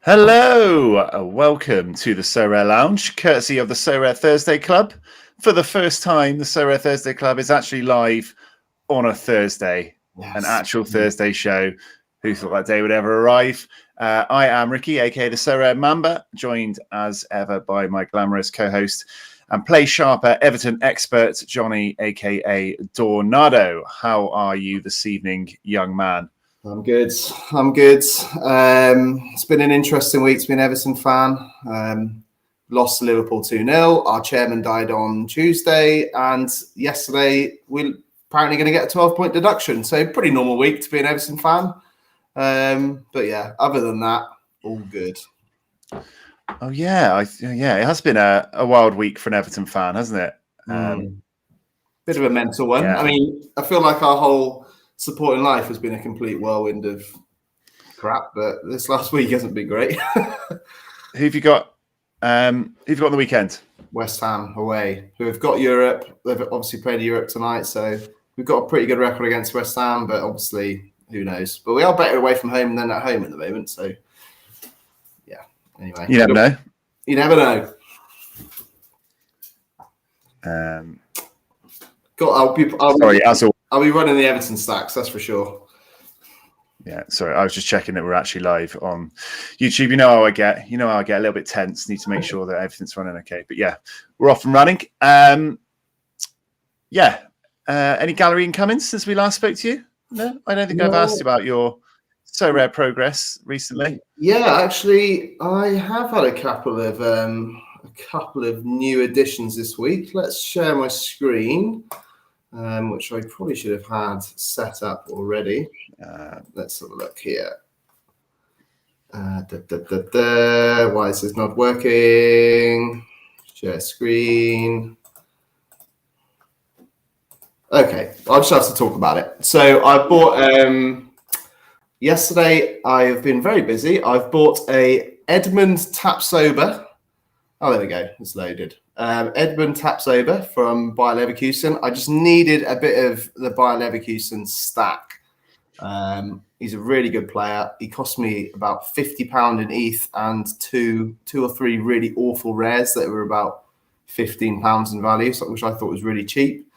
Hello, welcome to the Sorare Lounge, courtesy of the Sorare Thursday Club. For the first time, the Sorare Thursday Club is actually live on a Thursday, an actual Thursday show. Who thought that day would ever arrive? I am Ricky, aka the Sorare Mamba, joined as ever by my glamorous co-host and play sharper Everton expert, Johnny, aka Dornado. How are you this evening, young man? I'm good. It's been an interesting week to be an Everton fan. Lost to Liverpool 2-0. Our chairman died on Tuesday. And yesterday, we're apparently going to get a 12-point deduction. So pretty normal week to be an Everton fan. But yeah, other than that, all good. Oh, yeah. It has been a wild week for an Everton fan, hasn't it? Bit of a mental one. Yeah. I mean, I feel like our whole supporting life has been a complete whirlwind of crap, but this last week hasn't been great. Who have you got? On the weekend? West Ham away, who have got Europe. They've obviously played Europe tonight, so we've got a pretty good record against West Ham, but obviously, who knows? But we are better away from home than at home at the moment, so yeah. Anyway, you never know. You never know. I'll be running the Everton stacks, that's for sure. Yeah, sorry, I was just checking that we're actually live on YouTube. You know how I get a little bit tense. Need to make sure that everything's running okay. But yeah, we're off and running. Any gallery incomings since we last spoke to you? No, I don't think I've asked about your Sorare progress recently. Yeah, actually, I have had a couple of new additions this week. Let's share my screen. Which I probably should have had set up already. Let's have a look here. Why is this not working? Share screen. Okay, I'll just have to talk about it. So I bought, yesterday, I've been very busy. I've bought a Edmund Tap Sober. Oh, there we go. It's loaded. Edmund Tapsoba from Bayer Leverkusen. I just needed a bit of the Bayer Leverkusen stack. He's a really good player. He cost me about £50 in ETH and two or three really awful rares that were about £15 in value, which I thought was really cheap.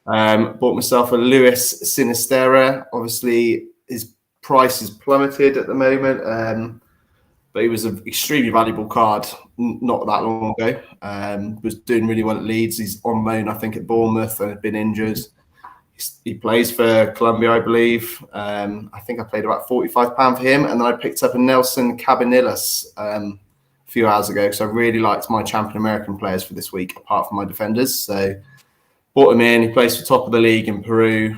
Bought myself a Luis Sinistera. Obviously, his price is plummeted at the moment. But he was an extremely valuable card not that long ago. Was doing really well at Leeds. He's on loan, I think, at Bournemouth and had been injured. He plays for Colombia, I believe. I think I paid about £45 for him. And then I picked up a Nelson Cabanillas a few hours ago because I really liked my champion American players for this week, apart from my defenders. So bought him in. He plays for top of the league in Peru.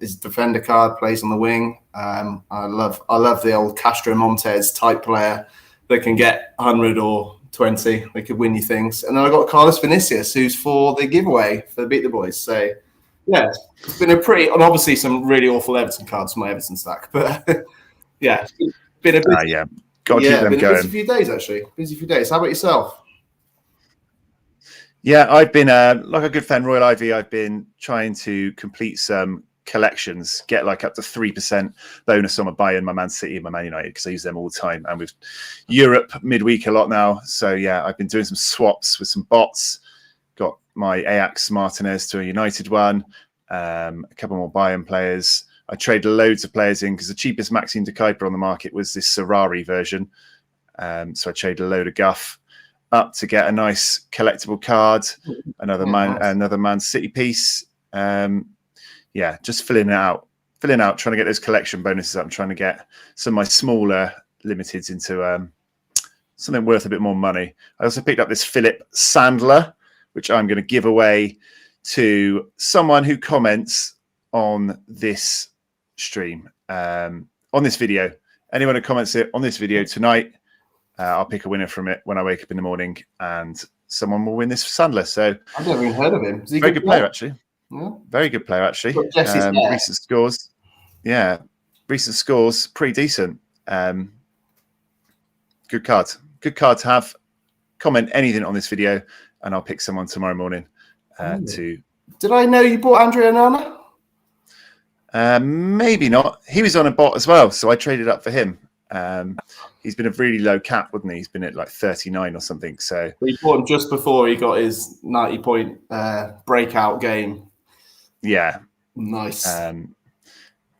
His defender card plays on the wing. I love the old Castro Montes type player that can get 100 or 20. They could win you things. And then I got Carlos Vinicius, who's for the giveaway for the Beat the Boys. So yeah, it's been and obviously some really awful Everton cards for my Everton stack. But yeah, it's been a busy, got to keep them going. Busy few days actually. Busy few days. How about yourself? Yeah, I've been, like a good friend, Royal Ivy, I've been trying to complete some collections, get like up to 3% bonus on my Bayern, my Man City, and my Man United, because I use them all the time. And with Europe midweek a lot now. So yeah, I've been doing some swaps with some bots. Got my Ajax Martinez to a United one, a couple more Bayern players. I traded loads of players in because the cheapest Maxime de Kuiper on the market was this Sorare version. So I traded a load of guff up to get a nice collectible card, another Man City piece. Just filling out, trying to get those collection bonuses up. I'm trying to get some of my smaller limiteds into something worth a bit more money. I also picked up this Philip Sandler, which I'm going to give away to someone who comments on this stream, on this video. Anyone who comments it on this video tonight, I'll pick a winner from it when I wake up in the morning, and someone will win this Sandler. So I've never even heard of him. Very good player, actually. Yeah. Very good player, actually. Recent scores. Yeah. Recent scores, pretty decent. Good card. Good card to have. Comment anything on this video, and I'll pick someone tomorrow morning to... Did I know you bought Andrea Nana? Maybe not. He was on a bot as well, so I traded up for him. He's been a really low cap, wouldn't he? He's been at like 39 or something. So we bought him just before he got his 90-point breakout game. Yeah. Nice.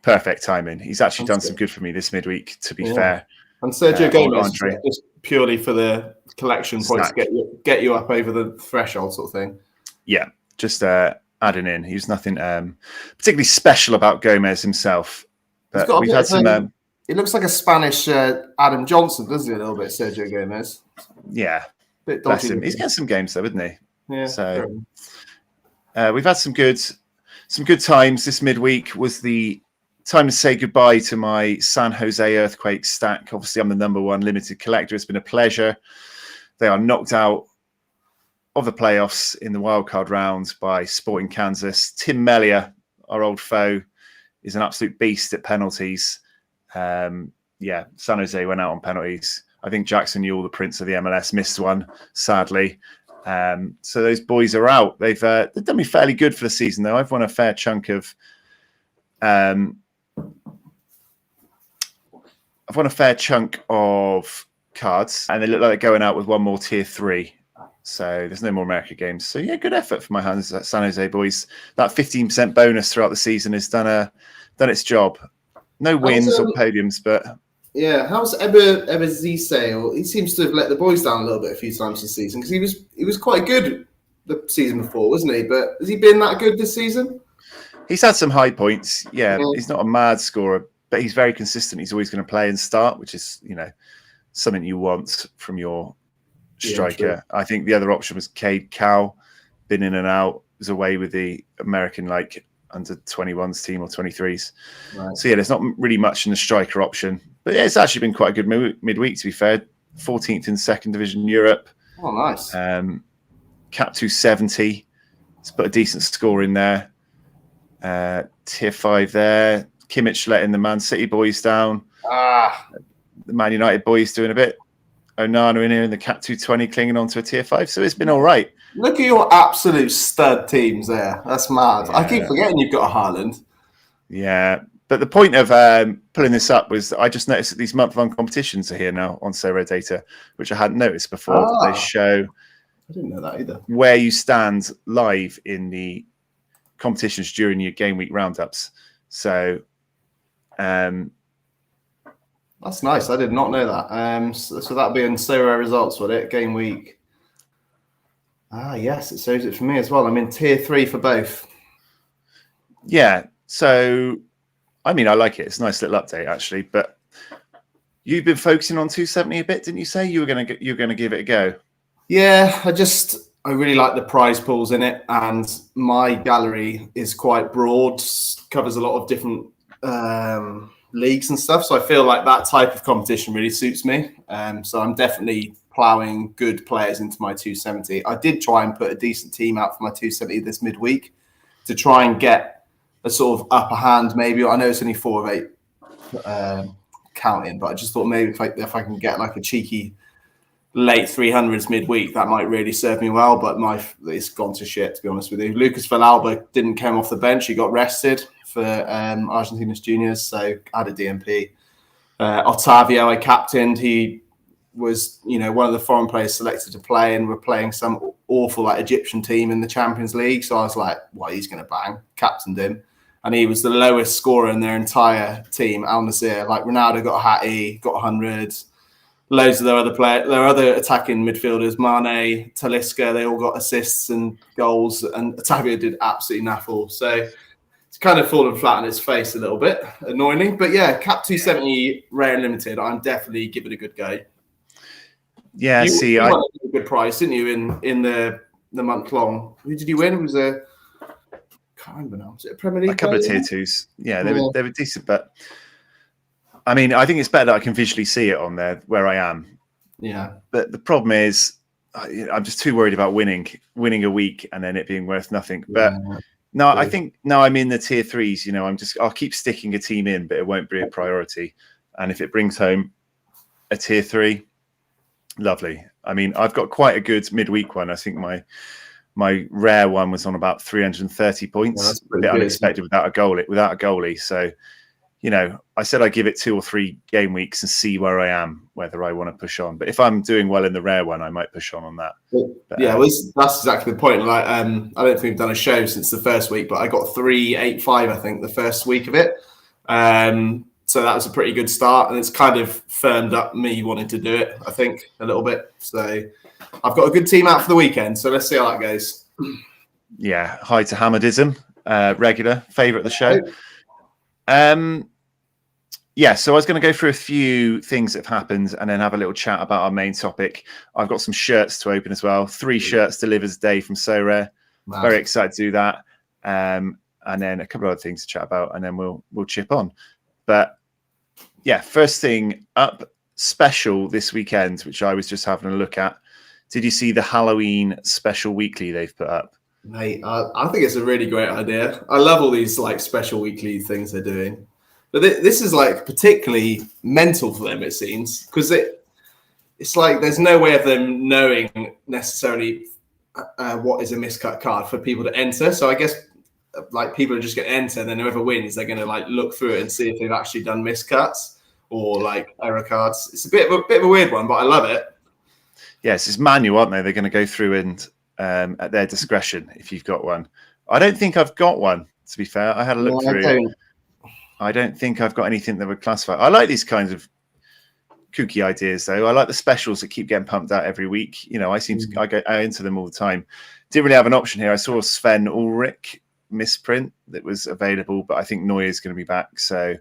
Perfect timing. He's actually done some good for me this midweek, to be fair. And Sergio Gomez, just purely for the collection points to get you up over the threshold sort of thing. Yeah, just adding in. He was nothing particularly special about Gomez himself. But we've had some... He looks like a Spanish Adam Johnson, doesn't he, a little bit, Sergio Gomez? Yeah. Bit bless him. He's getting some games, though, isn't he? Yeah. So we've had some good times. This midweek was the time to say goodbye to my San Jose Earthquake stack. Obviously, I'm the number one limited collector. It's been a pleasure. They are knocked out of the playoffs in the wildcard round by Sporting Kansas. Tim Melia, our old foe, is an absolute beast at penalties. San Jose went out on penalties. I think Jackson Ewell, the prince of the MLS, missed one, sadly. So those boys are out. They've done me fairly good for the season, though. I've won a fair chunk of... I've won a fair chunk of cards, and they look like they're going out with one more tier 3. So there's no more America games. So yeah, good effort for my San Jose boys. That 15% bonus throughout the season has done its job. No wins or podiums, but yeah. How's Ebezise? He seems to have let the boys down a little bit a few times this season because he was quite good the season before, wasn't he? But has he been that good this season? He's had some high points. Yeah, he's not a mad scorer, but he's very consistent. He's always going to play and start, which is, something you want from your striker. Yeah, I think the other option was Cade Cowell, been in and out, was away with the American under 21s team or 23s. Right. So yeah, there's not really much in the striker option, but yeah, it's actually been quite a good midweek, to be fair. 14th in second division Europe. Oh, nice. Cap 270. It's put a decent score in there. Tier 5 there. Kimmich letting the Man City boys down. The Man United boys doing a bit. Onana in here in the Cap 220 clinging on to a tier 5. So it's been all right. Look at your absolute stud teams there. That's mad. Yeah. I keep forgetting you've got a Haaland. Yeah. But the point of pulling this up was I just noticed that these month-long competitions are here now on Sorare data, which I hadn't noticed before. They show I didn't know that either. Where you stand live in the competitions during your game week roundups. So that's nice. I did not know that. So that'll be in Sorare results, will it? Game week. Yes, it shows it for me as well. I'm in tier 3 for both. Yeah. So, I like it. It's a nice little update, actually. But you've been focusing on 270 a bit, didn't you say? You were going to give it a go. Yeah, I really like the prize pools in it, and my gallery is quite broad, covers a lot of different leagues and stuff. So I feel like that type of competition really suits me. So I'm definitely ploughing good players into my 270. I did try and put a decent team out for my 270 this midweek to try and get a sort of upper hand. Maybe I know it's only 4 of 8 counting, but I just thought maybe if I can get like a cheeky late 300s midweek, that might really serve me well. But it's gone to shit, to be honest with you. Lucas Villalba didn't come off the bench; he got rested for Argentinos Juniors, so I had a DMP. Otavio, I captained. He was, one of the foreign players selected to play, and we're playing some awful Egyptian team in the Champions League. So I was like, well, he's going to bang. Captained him. And he was the lowest scorer in their entire team, Al Nassr. Like Ronaldo got a hattie, got 100. Loads of their other attacking midfielders, Mane, Talisca, they all got assists and goals, and Otavio did absolutely naffle. So it's kind of fallen flat on its face a little bit, annoyingly. But yeah, Cap 270 rare and limited, I'm definitely give it a good go. Yeah, you won a good prize, didn't you? In the month long, who did you win? It was can't remember now. Was it a Premier League? A couple of tier 2s. Yeah, they were decent, but I think it's better that I can visually see it on there where I am. Yeah. But the problem is, I'm just too worried about winning a week and then it being worth nothing. But no, I think now I'm in the tier 3s. I'll keep sticking a team in, but it won't be a priority. And if it brings home a tier 3. Lovely. I've got quite a good midweek one. I think my rare one was on about 330 points. A bit unexpected without a goalie. So, I said I give it 2 or 3 game weeks and see where I am, whether I want to push on. But if I'm doing well in the rare one, I might push on that. But, that's exactly the point. Like, I don't think we've done a show since the first week, but I got 385, I think, the first week of it. So that was a pretty good start, and it's kind of firmed up me wanting to do it, I think, a little bit. So I've got a good team out for the weekend, so let's see how that goes. Yeah, hi to Hamadism, regular favourite of the show. So I was going to go through a few things that have happened and then have a little chat about our main topic. I've got some shirts to open as well. 3 shirts delivered today from Sorare. Very excited to do that. And then a couple of other things to chat about, and then we'll chip on. But yeah, first thing up, special this weekend, which I was just having a look at. Did you see the Halloween special weekly they've put up? Mate, I think it's a really great idea. I love all these like special weekly things they're doing. But this is like particularly mental for them, it seems, because it's like there's no way of them knowing necessarily what is a miscut card for people to enter. So I guess like people are just going to enter, and then whoever wins, they're going to like look through it and see if they've actually done miscuts or like error cards. It's a bit of a weird one, but I love it. Yes, it's manual, aren't they? They're going to go through and at their discretion if you've got one. I don't think I've got one, to be fair. I had a look through. I don't think I've got anything that would classify. I like these kinds of kooky ideas, though. I like the specials that keep getting pumped out every week. I enter them all the time. Didn't really have an option here. I saw Sven Ulrich misprint that was available, but I think Neuer's going to be back, so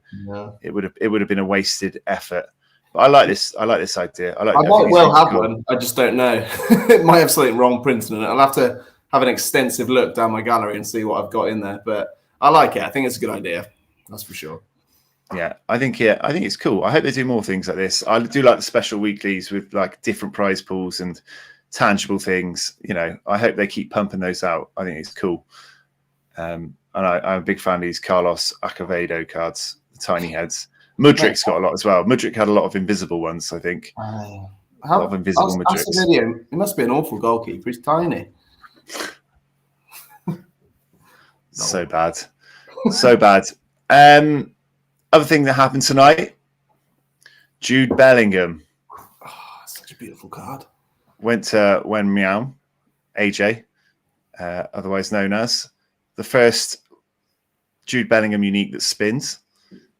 it would have been a wasted effort. But I like this idea. I might well have one. I just don't know. It might have something wrong printed in it. I'll have to have an extensive look down my gallery and see what I've got in there. But I like it. I think it's a good idea. That's for sure. Yeah, I think it's cool. I hope they do more things like this. I do like the special weeklies with like different prize pools and tangible things. I hope they keep pumping those out. I think it's cool. And I'm a big fan of these Carlos Acevedo cards, the tiny heads. Mudrik's got a lot as well. Mudrik had a lot of invisible ones, I think. A lot of invisible Mudriks. Acevedo, he must be an awful goalkeeper. He's tiny. So bad. So bad. Other thing that happened tonight, Jude Bellingham. Oh, such a beautiful card. Went to Wen Miao, AJ, otherwise known as the first Jude Bellingham unique that spins.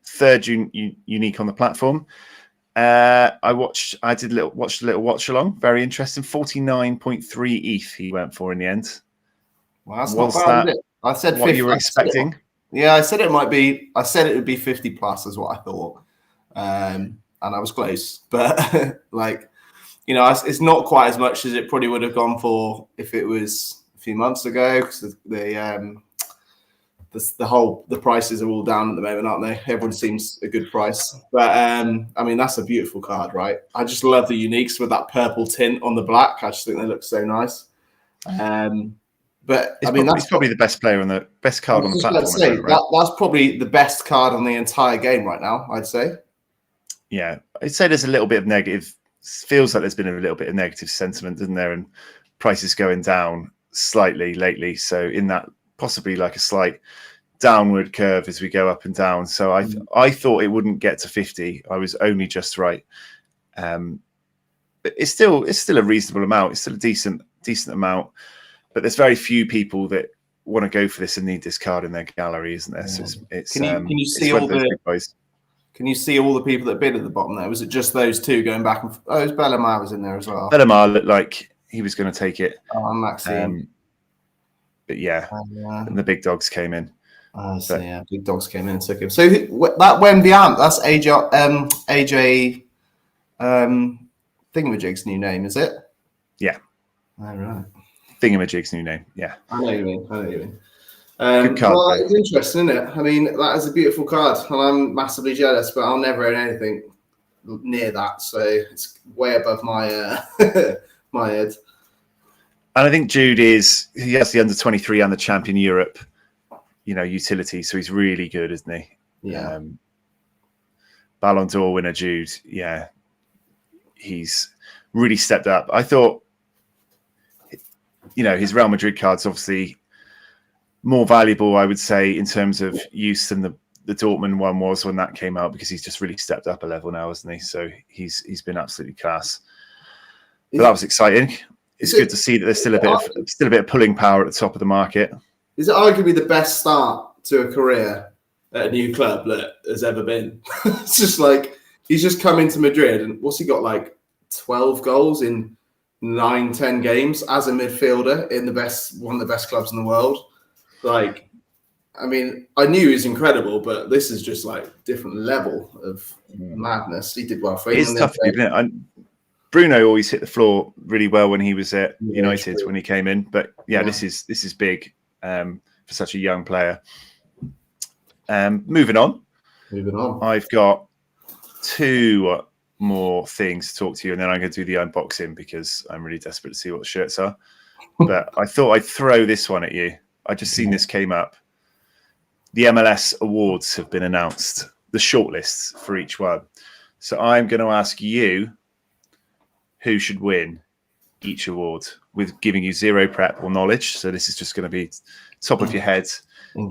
3rd unique on the platform. I watched a little watch along. Very interesting. 49.3 ETH he went for in the end. Well, that's not bad, is it? I said what 50, you were expecting. Yeah, I said it might be. I said it would be 50 plus, is what I thought, and I was close. But it's not quite as much as it probably would have gone for if it was a few months ago. Because the prices are all down at the moment, aren't they? Everyone seems a good price. But that's a beautiful card, right? I just love the uniques with that purple tint on the black. I just think they look so nice. But he's probably the best player on the best card on the platform. Right? That's probably the best card on the entire game right now, I'd say. Yeah, I'd say there's a little bit of negative. Feels like there's been a little bit of negative sentiment, isn't there? And prices going down slightly lately. So in that possibly like a slight downward curve as we go up and down. So I thought it wouldn't get to 50. I was only just right. But it's still a reasonable amount. It's still a decent amount. But there's very few people that want to go for this and need this card in their gallery, isn't there? Yeah. So can you see all the people that bid at the bottom there? Was it just those two going back and Bellingham was in there as well? Bellingham looked like he was going to take it. Oh, and Maxime. But yeah, and the big dogs came in. Big dogs came in and took him. So that Wembyamp, that's AJ Thingamajig's new name, is it? Yeah. All right. Thingamajig's new name. Yeah. I know you mean. Good card. Well, it's interesting, isn't it? I mean, that is a beautiful card, and I'm massively jealous, but I'll never own anything near that. So it's way above my my head. And I think Jude he has the under 23 and the champion Europe, utility. So he's really good, isn't he? Yeah. Ballon d'Or winner Jude. Yeah. He's really stepped up. I thought, his Real Madrid card's obviously more valuable, I would say, in terms of use than the Dortmund one was when that came out, because he's just really stepped up a level now, hasn't he? So he's been absolutely class. But that was exciting. It's good to see that there's still a bit of pulling power at the top of the market. Is it arguably the best start to a career at a new club that has ever been? It's just like he's just come into Madrid, and what's he got, like 12 goals in 9-10 games as a midfielder in one of the best clubs in the world. Like, I mean, I knew he was incredible, but this is just like different level of madness. He did well for England. It's tough, isn't it? Bruno always hit the floor really well when he was at United when he came in, but this is big for such a young player. Moving on. I've got 2 more things to talk to you, and then I'm going to do the unboxing because I'm really desperate to see what the shirts are. But I thought I'd throw this one at you. I just seen this came up. The MLS Awards have been announced, the shortlists for each one. So I'm going to ask you who should win each award, with giving you 0 prep or knowledge. So this is just going to be top of your head.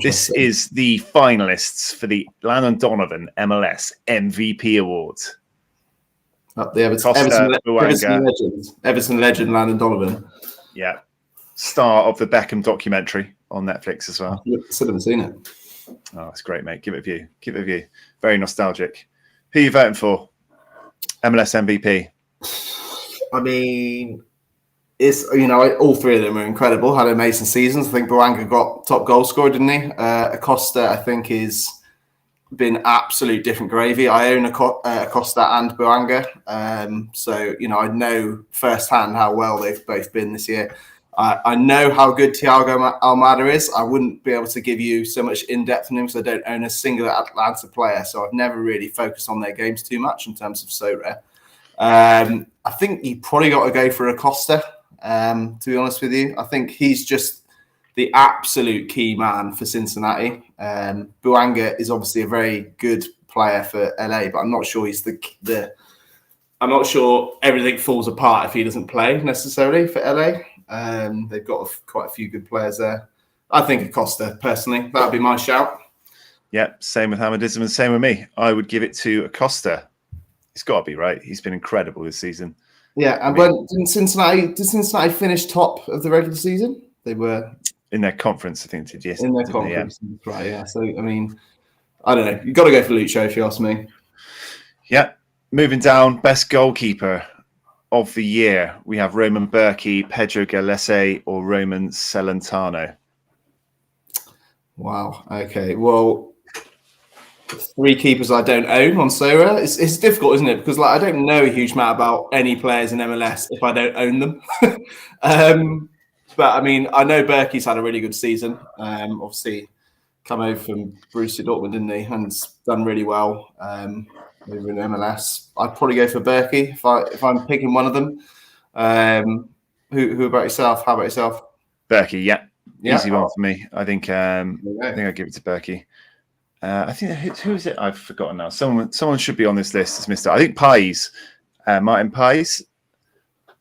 This is the finalists for the Landon Donovan MLS MVP Award. Up the Everton legend Landon Donovan. Yeah. Star of the Beckham documentary on Netflix as well. I still haven't seen it. Oh, it's great, mate. Give it a view. Very nostalgic. Who are you voting for? MLS MVP. I mean, it's, all 3 of them are incredible. Had amazing seasons. I think Boanga got top goal scorer, didn't he? Acosta, I think, is been absolute different gravy. I own Acosta and Boanga. So, I know firsthand how well they've both been this year. I know how good Thiago Almada is. I wouldn't be able to give you so much in-depth on him because I don't own a single Atlanta player. So I've never really focused on their games too much in terms of Sorare. I think you probably got to go for Acosta, to be honest with you. I think he's just the absolute key man for Cincinnati. Boanga is obviously a very good player for LA, but I'm not sure he's I'm not sure everything falls apart if he doesn't play necessarily for LA. They've got quite a few good players there. I think Acosta, personally. That would be my shout. Yeah, same with Hamadism and same with me. I would give it to Acosta. He's got to be right. He's been incredible this season. Yeah, and did Cincinnati finish top of the regular season? They were in their conference, I think. Yes, in their conference, right? Yeah. So I mean, I don't know. You've got to go for Lucho if you ask me. Yeah. Moving down, best goalkeeper of the year. We have Roman Berkey, Pedro Galese, or Roman Celentano. Wow. Okay. Well, 3 keepers I don't own on Sorare. It's difficult, isn't it? Because I don't know a huge amount about any players in MLS if I don't own them. But I mean, I know Berkey's had a really good season. Obviously, come over from Borussia Dortmund, didn't he? And done really well over in MLS. I'd probably go for Berkey if I'm picking one of them. Who about yourself? How about yourself? Berkey, yeah. Easy one for me. I think I'll give it to Berkey. I think who is it? I've forgotten now. Someone should be on this list. It's missed out. I think Pies, Martin Pies.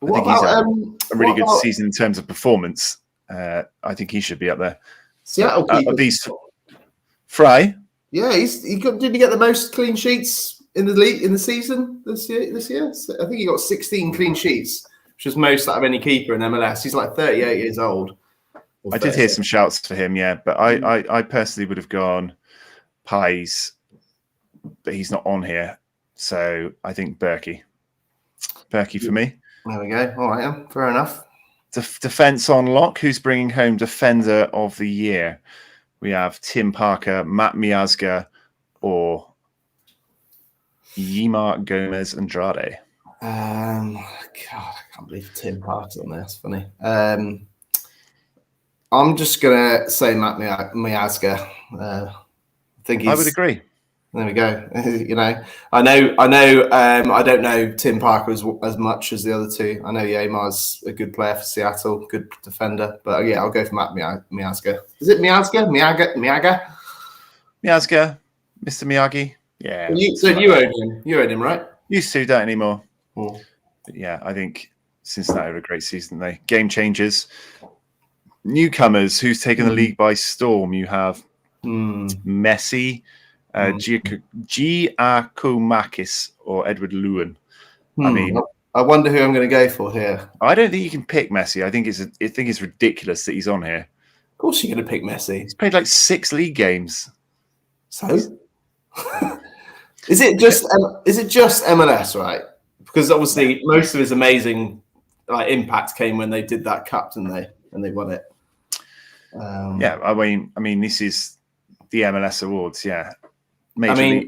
I think he's had a really good season in terms of performance. I think he should be up there. Seattle of these, Fry. Yeah, did he get the most clean sheets in the league in the season this year? So I think he got 16 clean sheets, which is most out of any keeper in MLS. He's like 38 years old. I did hear some shouts for him, yeah, but I personally would have gone Pies, but he's not on here, so I think Berkey for me. There we go. All right, yeah, fair enough. Defense on lock. Who's bringing home Defender of the Year? We have Tim Parker, Matt Miazga, or Yimar Gomez Andrade. God, I can't believe Tim Parker's on there. That's funny. I'm just gonna say Matt Miazga. I would agree. There we go. I know. I don't know Tim Parker as much as the other 2. I know Yamar's a good player for Seattle, good defender. But yeah, I'll go for Matt Miazga. Is it Miazga? Miaga? Miazga, Mr. Miyagi. Yeah. You own him. You own him, right? Used to, don't anymore. But yeah, I think Cincinnati had a great season. They game changers, newcomers. Who's taken the league by storm? You have Messi. Giacomakis or Edward Lewin. I mean, I wonder who I'm going to go for here. I don't think you can pick Messi. I think it's ridiculous that he's on here. Of course, you're going to pick Messi. He's played like 6 league games. So, is it just MLS, right? Because obviously, most of his amazing impact came when they did that cup, didn't they? And they won it. Yeah, I mean, this is the MLS Awards. Yeah, I know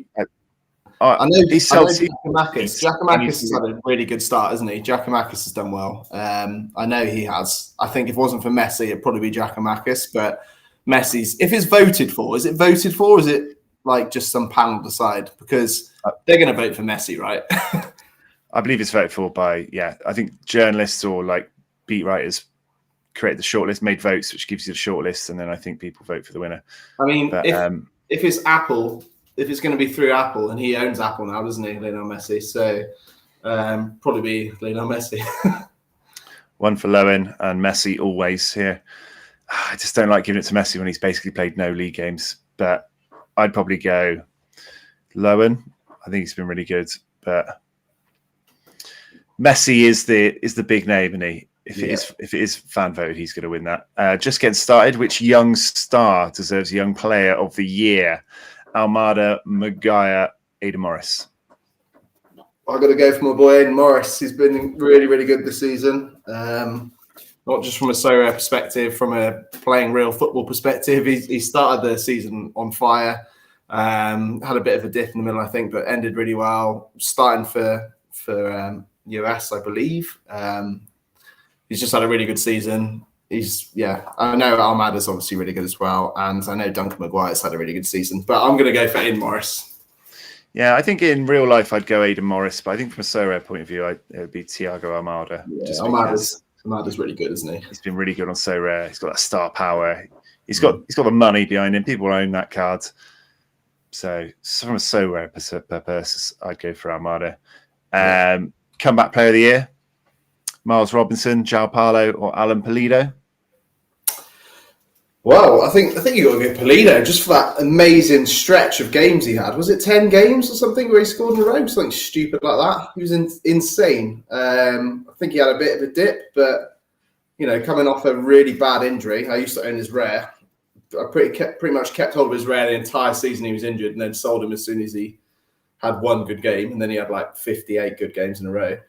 Giacomakis. Giacomakis has had a really good start, hasn't he? Giacomakis has done well. I know he has. I think if it wasn't for Messi, it'd probably be Giacomakis. But Messi's, if it's voted for, is it voted for? Or is it like just some panel decide? Because they're going to vote for Messi, right? I believe it's voted for by, I think journalists or like beat writers create the shortlist, made votes, which gives you the shortlist, and then I think people vote for the winner. I mean, if it's Apple. If it's going to be through Apple, and he owns Apple now, doesn't he, Lionel Messi? So probably be Lionel Messi. One for Lowen and Messi always here. I just don't like giving it to Messi when he's basically played no league games. But I'd probably go Lowen. I think he's been really good. But Messi is the big name, and if it is fan voted, he's going to win that. Just getting started. Which young star deserves Young Player of the Year? Almada, Maguire, Aidan Morris. I've got to go for my boy Aidan Morris. He's been really, really good this season. Not just from a Sorare perspective, from a playing real football perspective. He started the season on fire. Had a bit of a dip in the middle, I think, but ended really well. Starting for US, I believe. He's just had a really good season. I know Almada's obviously really good as well, and I know Duncan Maguire's had a really good season, but I'm going to go for Aidan Morris. Yeah, I think in real life I'd go Aidan Morris, but I think from a Sorare point of view, it would be Thiago Almada. Yeah, Almada's really good, isn't he? He's been really good on Sorare. He's got that star power. He's got the money behind him. People own that card. So from a Sorare purpose, I'd go for Almada. Comeback Player of the Year. Miles Robinson, João Paulo, or Alan Pulido? Well, I think you got to go Pulido just for that amazing stretch of games he had. Was it 10 games or something where he scored in a row? Something stupid like that. He was insane. I think he had a bit of a dip, but coming off a really bad injury, I used to own his rare. I pretty much kept hold of his rare the entire season he was injured, and then sold him as soon as he had one good game, and then he had like 58 good games in a row.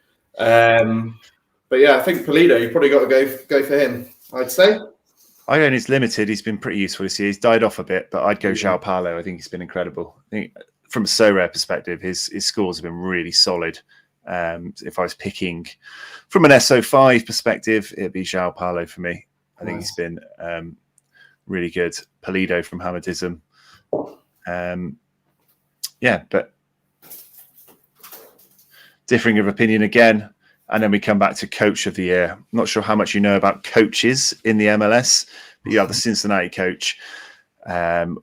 But yeah, I think Pulido, you probably got to go for him, I'd say. I own his limited. He's been pretty useful this year. He's died off a bit, but I'd go João Paulo. I think he's been incredible. I think from a Sorare perspective, his scores have been really solid. If I was picking from an SO5 perspective, it'd be João Paulo for me. I think he's been really good. Pulido from Hamadism. But differing of opinion again. And then we come back to Coach of the Year. I'm not sure how much you know about coaches in the MLS, but you have the Cincinnati coach,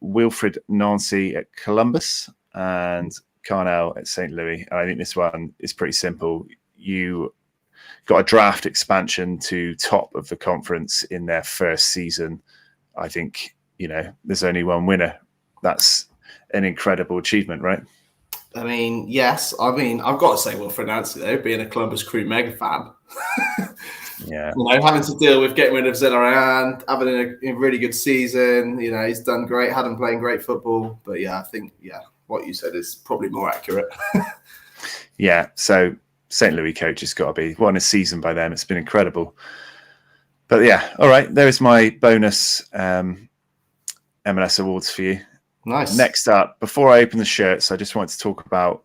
Wilfred Nancy at Columbus and Carnell at St. Louis. And I think this one is pretty simple. You got a draft expansion to top of the conference in their first season. I think, there's only one winner. That's an incredible achievement, right? I mean, yes. I mean, I've got to say Wilfred Nancy, though, being a Columbus Crew mega fan. Yeah. Having to deal with getting rid of Sorare, having a really good season. He's done great, had him playing great football. But I think, what you said is probably more accurate. Yeah. So St. Louis coach has got to be won a season by them. It's been incredible. But yeah, all right. There is my bonus MLS Awards for you. Nice. Next up, before I open the shirts, I just wanted to talk about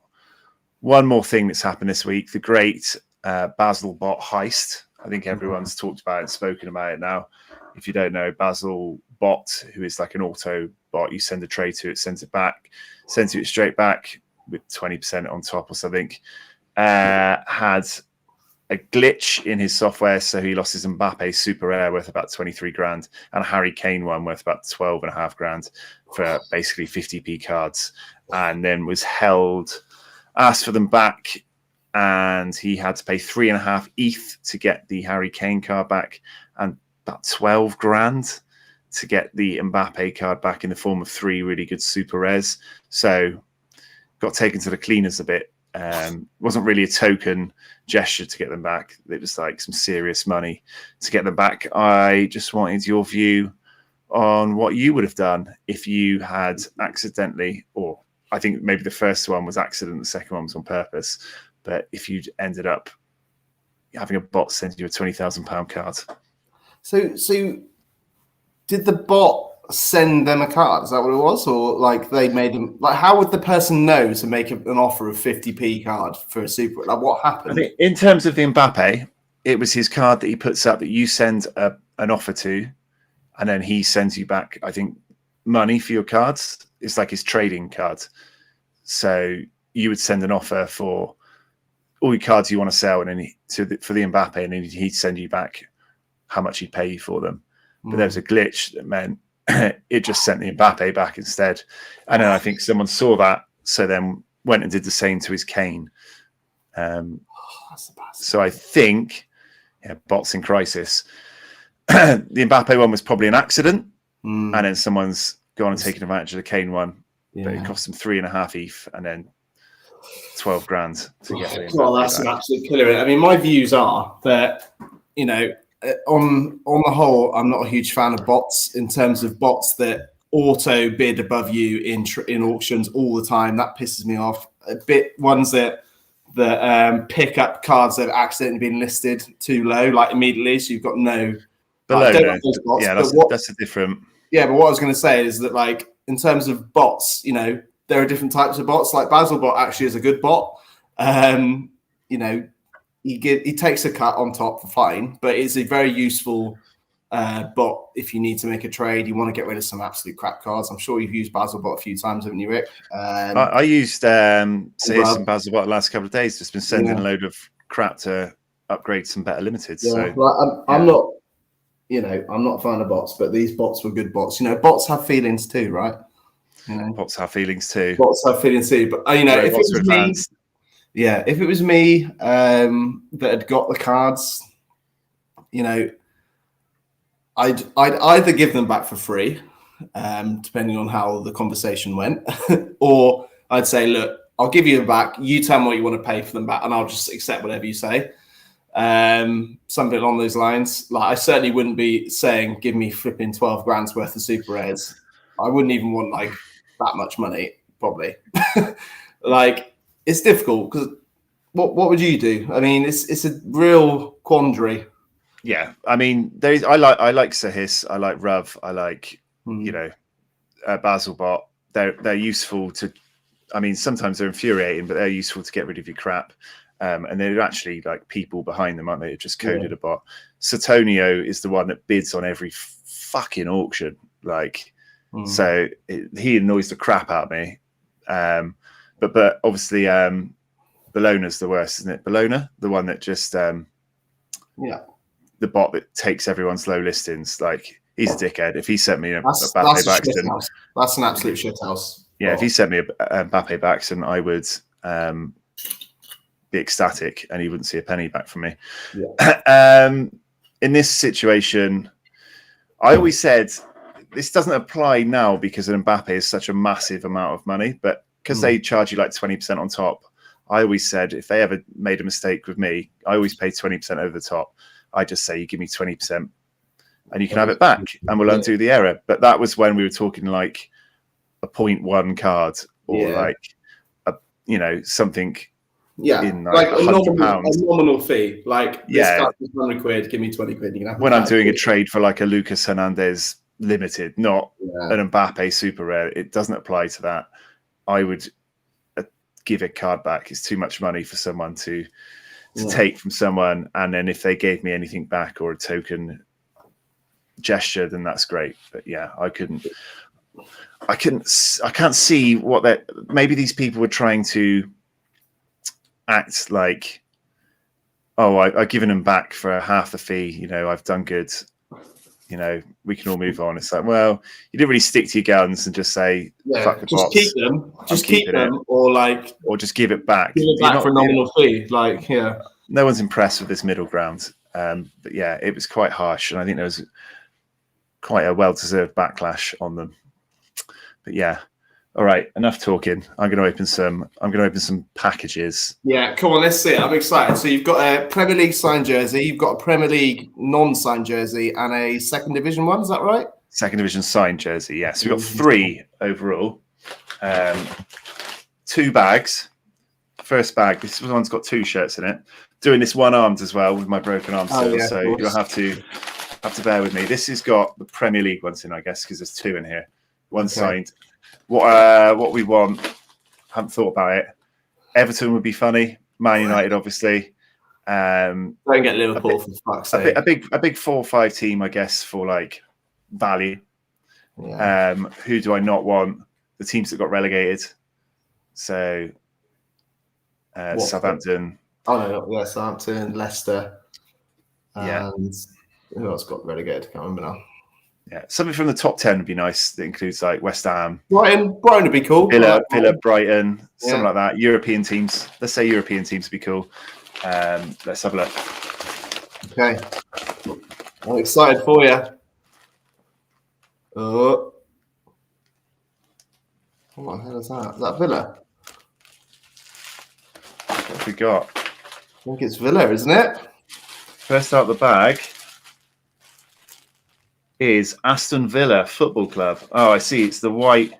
one more thing that's happened this week. The great Basilbot Heist. I think everyone's talked about it, spoken about it now. If you don't know, Basilbot, who is like an auto bot, you send a trade to it, sends it straight back with 20% on top or something. Had a glitch in his software, so he lost his Mbappe super rare worth about 23 grand and a Harry Kane one worth about 12.5 grand for basically 50p cards, and then was asked for them back, and he had to pay 3.5 ETH to get the Harry Kane card back and about 12 grand. to get the Mbappe card back in the form of 3 really good super rares. So got taken to the cleaners a bit. Wasn't really a token gesture to get them back. It was like some serious money to get them back. I just wanted your view on what you would have done if you had accidentally, or I think maybe the first one was accident, the second one was on purpose, but if you'd ended up having a bot send you a £20,000 card. So did the bot send them a card? Is that what it was? Or like they made them, like how would the person know to make an offer of 50p card for a super? Like what happened? I think in terms of the Mbappe, it was his card that he puts up that you send an offer to, and then he sends you back, I think, money for your cards. It's like his trading card. So you would send an offer for all your cards you want to sell, and then for the Mbappe, and then he'd send you back how much he'd pay you for them. But there was a glitch that meant it just sent the Mbappe back instead. And then I think someone saw that, so then went and did the same to his Kane. So I think, bots in crisis. The Mbappe one was probably an accident, and then someone's gone and taken advantage of the Kane one. Yeah. But it cost him 3.5 ETH and then 12 grand to get the Mbappe. Well, that's an absolute killer. I mean, my views are that, you know, on the whole, I'm not a huge fan of bots in terms of bots that auto bid above you in auctions all the time. That pisses me off a bit. Ones that pick up cards that have accidentally been listed too low, like immediately, so you've got no. Below, bots, yeah, that's a different. Yeah, but what I was going to say is that, like, in terms of bots, you know, there are different types of bots. Like Basilbot actually is a good bot. You know. He takes a cut on top for fine, but it's a very useful bot if you need to make a trade. You want to get rid of some absolute crap cards. I'm sure you've used Basilbot a few times, haven't you, Rick? I used Sears and Basilbot the last couple of days. Just been sending a load of crap to upgrade some better limiteds. Yeah, so well, I'm not, you know, I'm not a fan of bots, but these bots were good bots. You know, bots have feelings too, right? You know, bots have feelings too. Bots have feelings too, but you know, if it was me. Yeah, if it was me that had got the cards, you know, I'd either give them back for free, depending on how the conversation went, or I'd say, look, I'll give you them back. You tell me what you want to pay for them back, and I'll just accept whatever you say. Something along those lines. Like I certainly wouldn't be saying, give me flipping 12 grand's worth of super rares. I wouldn't even want like that much money, probably. Like. It's difficult because what would you do? I mean, it's a real quandary. Yeah, I mean, I like Sahis, I like Ruv, I like you know, Basilbot. They're useful to. I mean, sometimes they're infuriating, but they're useful to get rid of your crap. And they're actually like people behind them, aren't they? It just coded a bot. Satonio is the one that bids on every fucking auction. Like, so he annoys the crap out of me. But obviously, Bologna's the worst, isn't it? Bologna, the one that just, the bot that takes everyone's low listings. Like, he's a dickhead. If he sent me a Mbappe back, that's an absolute shithouse. Yeah, if he sent me a Mbappe back, then I would be ecstatic, and he wouldn't see a penny back from me. Yeah. In this situation, I always said this doesn't apply now because an Mbappe is such a massive amount of money, but because they charge you like 20% on top, I always said if they ever made a mistake with me, I always pay 20% over the top. I just say, you give me 20% and you can have it back and we'll undo the error. But that was when we were talking like a 0.1 card or like, you know, something in like a nominal fee. Like, this card is 100 quid, give me 20 quid. You can have when I'm doing a trade for like a Lucas Hernandez limited, not an Mbappe super rare, it doesn't apply to that. I would give a card back. It's too much money for someone to take from someone. And then if they gave me anything back or a token gesture, then that's great. But yeah, I can't see what that, maybe these people were trying to act like, oh, I've given them back for half the fee. You know, I've done good. You know, we can all move on. It's like, well, you didn't really stick to your guns and just say, fuck the just bots. Keep them. Just keep them, or just give it back. Give it back for a nominal fee. Like, yeah. No one's impressed with this middle ground. But yeah, it was quite harsh, and I think there was quite a well-deserved backlash on them. But yeah, all right, enough talking. I'm going to open some packages. Yeah, come on, let's see it. I'm excited. So you've got a Premier League signed jersey, you've got a Premier League non-signed jersey, and a second division one. Is that right? Second division signed jersey. Yes, we've got 3 overall. 2 bags. First bag. This one's got 2 shirts in it. Doing this one-armed as well with my broken arm still, so you'll have to bear with me. This has got the Premier League ones in, I guess, because there's 2 in here. One signed. What we want? Haven't thought about it. Everton would be funny. Man United, obviously. Don't get Liverpool for fuck's sake. A big 4-5 team, I guess, for like value. Yeah. Who do I not want? The teams that got relegated. So Southampton. Oh no, Southampton, Leicester, Yeah. and who else got relegated? I can't remember now. Yeah, something from the top 10 would be nice. That includes like West Ham, Brighton would be cool. Villa, Brighton, something like that. European teams. Let's say European teams would be cool. Let's have a look. Okay, I'm excited for you. Oh, what the hell is that? Is that Villa? What have we got? I think it's Villa, isn't it? First out the bag is Aston Villa Football Club. Oh, I see. It's the white.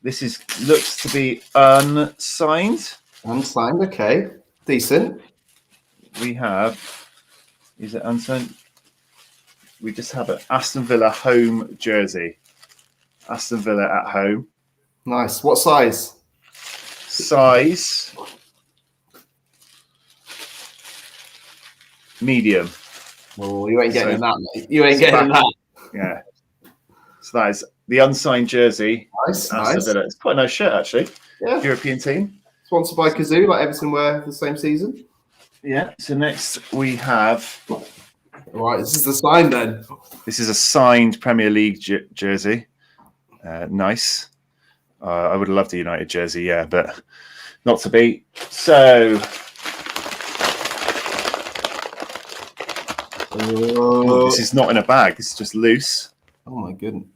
This looks to be unsigned. Unsigned, okay. Decent. We have. Is it unsigned? We just have an Aston Villa home jersey. Aston Villa at home. Nice. What size? Size. Medium. Oh, you ain't getting that, mate. You ain't getting that. Yeah. So that is the unsigned jersey. Nice. Villa. It's quite a nice shirt, actually. Yeah. European team. Sponsored by Kazoo, like Everton were the same season. Yeah. So next we have. All right, this is the sign then. This is a signed Premier League jersey. Nice. I would have loved a United jersey, yeah, but not to be. So. This is not in a bag. It's just loose. Oh my goodness.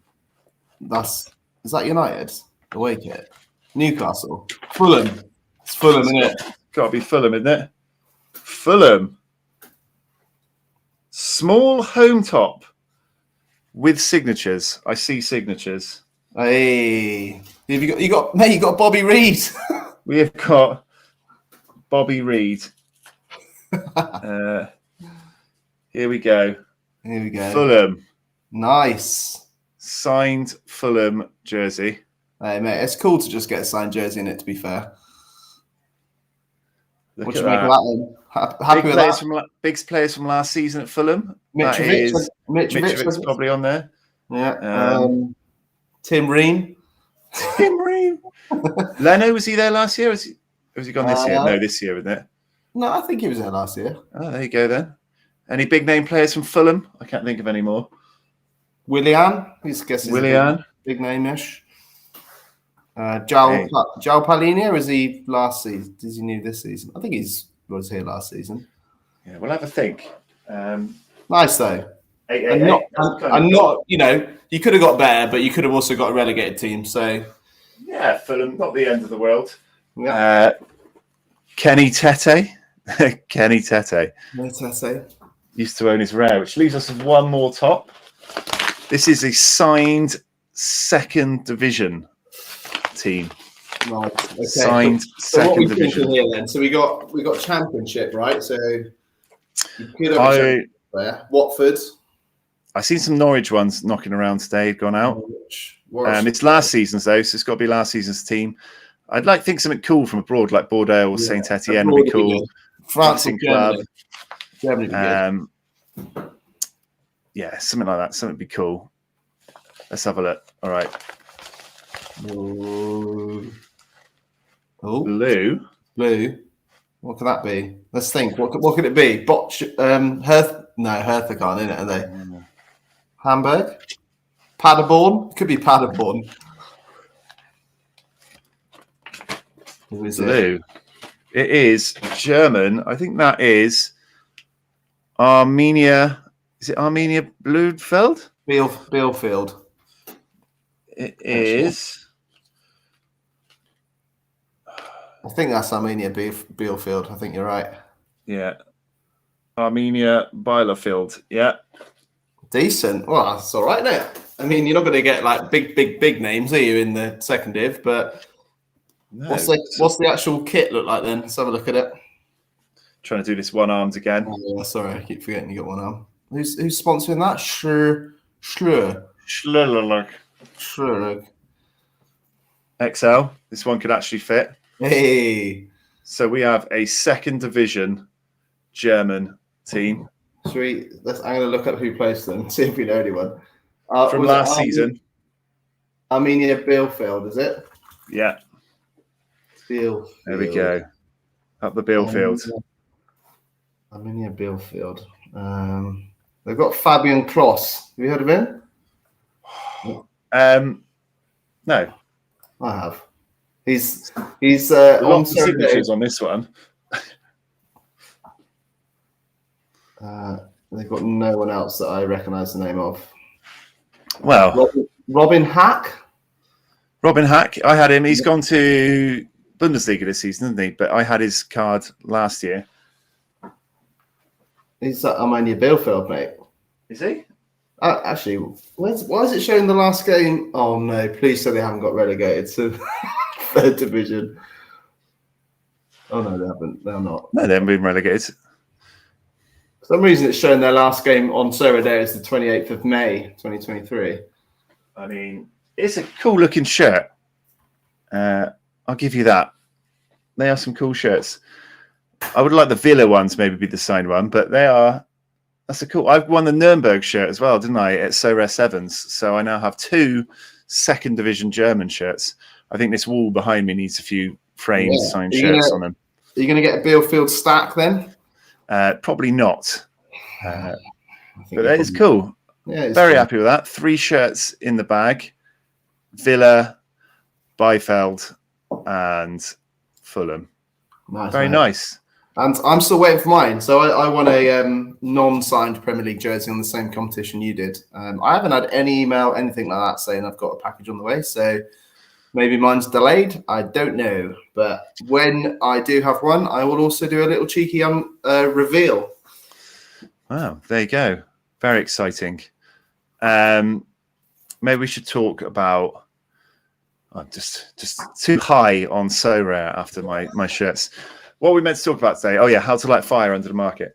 Is that United? Away kit. Newcastle. Fulham. It's Fulham, isn't it? Got to be Fulham, isn't it? Fulham. Small home top with signatures. I see signatures. Hey. You got Bobby Reed. We have got Bobby Reed. Here we go. Fulham. Nice. Signed Fulham jersey. Hey, mate, it's cool to just get a signed jersey in it, to be fair. Look what at do you make of that then? Happy with that? Big players from last season at Fulham. Mitrovic's probably on there. Yeah. Tim Ream. Leno, was he there last year? Was he gone this year? No, this year, isn't it? No, I think he was there last year. Oh, there you go then. Any big name players from Fulham? I can't think of any more. Willian. Big name-ish. João Palhinha, or is he last season? Is he new this season? I think he was here last season. Yeah, we'll have a think. Nice though. I'm not, you could have got better, but you could have also got a relegated team. So yeah, Fulham, not the end of the world. Yeah. Kenny Tete. Kenny Tete. Used to own his rare, which leaves us with one more top. This is a signed second division team. Right. Okay. Signed so second what we division. Here then? So we got championship, right? So you could have there. Watford. I've seen some Norwich ones knocking around today, gone out. It's last season's though, so it's got to be last season's team. I'd like to think something cool from abroad, like Bordeaux or Saint Etienne would be cool. France and club. Germany would be good. Yeah, something like that. Something would be cool. Let's have a look. All right. Blue. What could that be? Let's think. What could it be? Hertha can't, innit? Are they? Hamburg? Paderborn? It could be Paderborn. Who is Blue. It is German. I think that is Arminia. Is it Arminia Bludfeld? Bielefeld. It is. I think that's Arminia Bielefeld. I think you're right. Yeah. Arminia Bielefeld. Yeah. Decent. Well, that's all right now. I mean, you're not going to get like big names, are you, in the second div? But No, what's the actual kit look like then? Let's have a look at it. Trying to do this one-armed again. Oh, yeah, sorry, I keep forgetting you got one arm. Who's sponsoring that? Schlur. XL. This one could actually fit. Hey. So we have a second division German team. I'm going to look up who placed them, see if we know anyone. From last season. Arminia Bielefeld, is it? Yeah. Bielefeld. There we go. Up the Bielefeld. Arminia Bielefeld. They've got Fabian Kloss. Have you heard of him? No. I have. He's lots of signatures on this one. They've got no one else that I recognise the name of. Well, Robin Hack. Robin Hack. I had him. He's gone to Bundesliga this season, hasn't he? But I had his card last year. He's at Arminia Bielefeld, mate. Is he? Actually, why is it showing the last game? Oh no! Please say they haven't got relegated to third division. Oh no, they haven't. They're not. No, they haven't been relegated. For some reason, it's showing their last game on Sorare is the 28th of May, 2023. I mean, it's a cool looking shirt. I'll give you that. They are some cool shirts. I would like the Villa ones maybe be the signed one, but that's a cool. I've won the Nuremberg shirt as well, didn't I, at Sorare Sevens? So I now have 2 second division German shirts. I think this wall behind me needs a few framed signed shirts on them. Are you going to get a Bielefeld stack then? Probably not. But that is cool. Yeah, very happy with that. 3 shirts in the bag. Villa, Bielefeld, and Fulham. Nice, very nice. And I'm still waiting for mine. So I won a non-signed Premier League jersey on the same competition you did. I haven't had any email, anything like that, saying I've got a package on the way. So maybe mine's delayed. I don't know. But when I do have one, I will also do a little cheeky reveal. Wow, there you go. Very exciting. Maybe we should talk about... I'm just too high on Sorare after my shirts. What are we meant to talk about today? Oh, yeah, how to light fire under the market.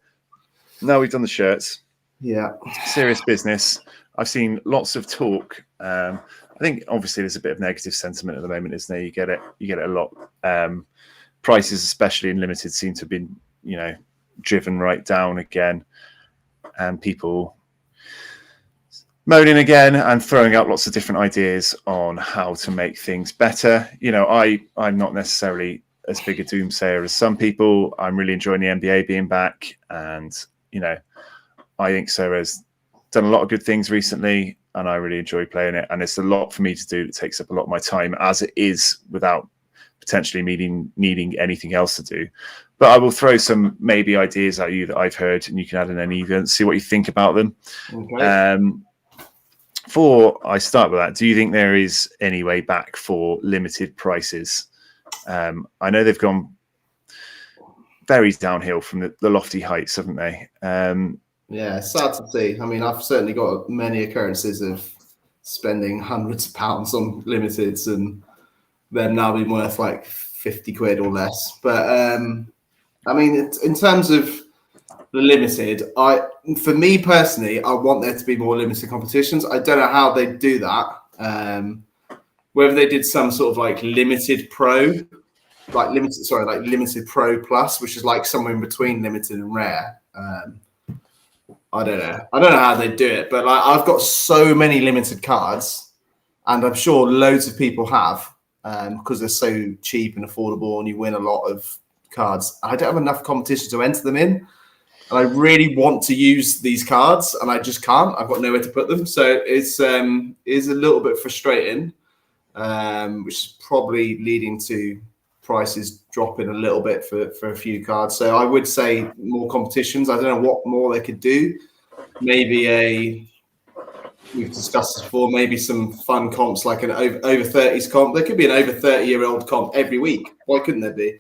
Now we've done the shirts. Yeah. Serious business. I've seen lots of talk. I think, obviously, there's a bit of negative sentiment at the moment, isn't there? You get it a lot. Prices, especially in limited, seem to have been, driven right down again. And people moaning again and throwing out lots of different ideas on how to make things better. I'm not necessarily as big a doomsayer as some people. I'm really enjoying the NBA being back, and I think Sorare's done a lot of good things recently, and I really enjoy playing it. And it's a lot for me to do. It takes up a lot of my time as it is, without potentially needing anything else to do. But I will throw some maybe ideas at you that I've heard, and you can add in any and see what you think about them. Okay. Before I start with that, do you think there is any way back for limited prices? I know they've gone very downhill from the lofty heights, haven't they? Yeah, it's sad to see. I mean, I've certainly got many occurrences of spending hundreds of pounds on limiteds and them now being worth like 50 quid or less. But I mean, in terms of the limited, for me personally, I want there to be more limited competitions. I don't know how they do that. Whether they did some sort of like limited pro, like limited pro plus, which is like somewhere in between limited and rare. I don't know. I don't know how they do it, but like I've got so many limited cards, and I'm sure loads of people have, because they're so cheap and affordable, and you win a lot of cards. I don't have enough competition to enter them in. And I really want to use these cards, and I just can't. I've got nowhere to put them, so it's a little bit frustrating, which is probably leading to prices dropping a little bit for a few cards. So I would say more competitions. I don't know what more they could do. maybe we've discussed this before, maybe some fun comps like an over 30s comp. There could be an over 30-year-old comp every week. Why couldn't there be?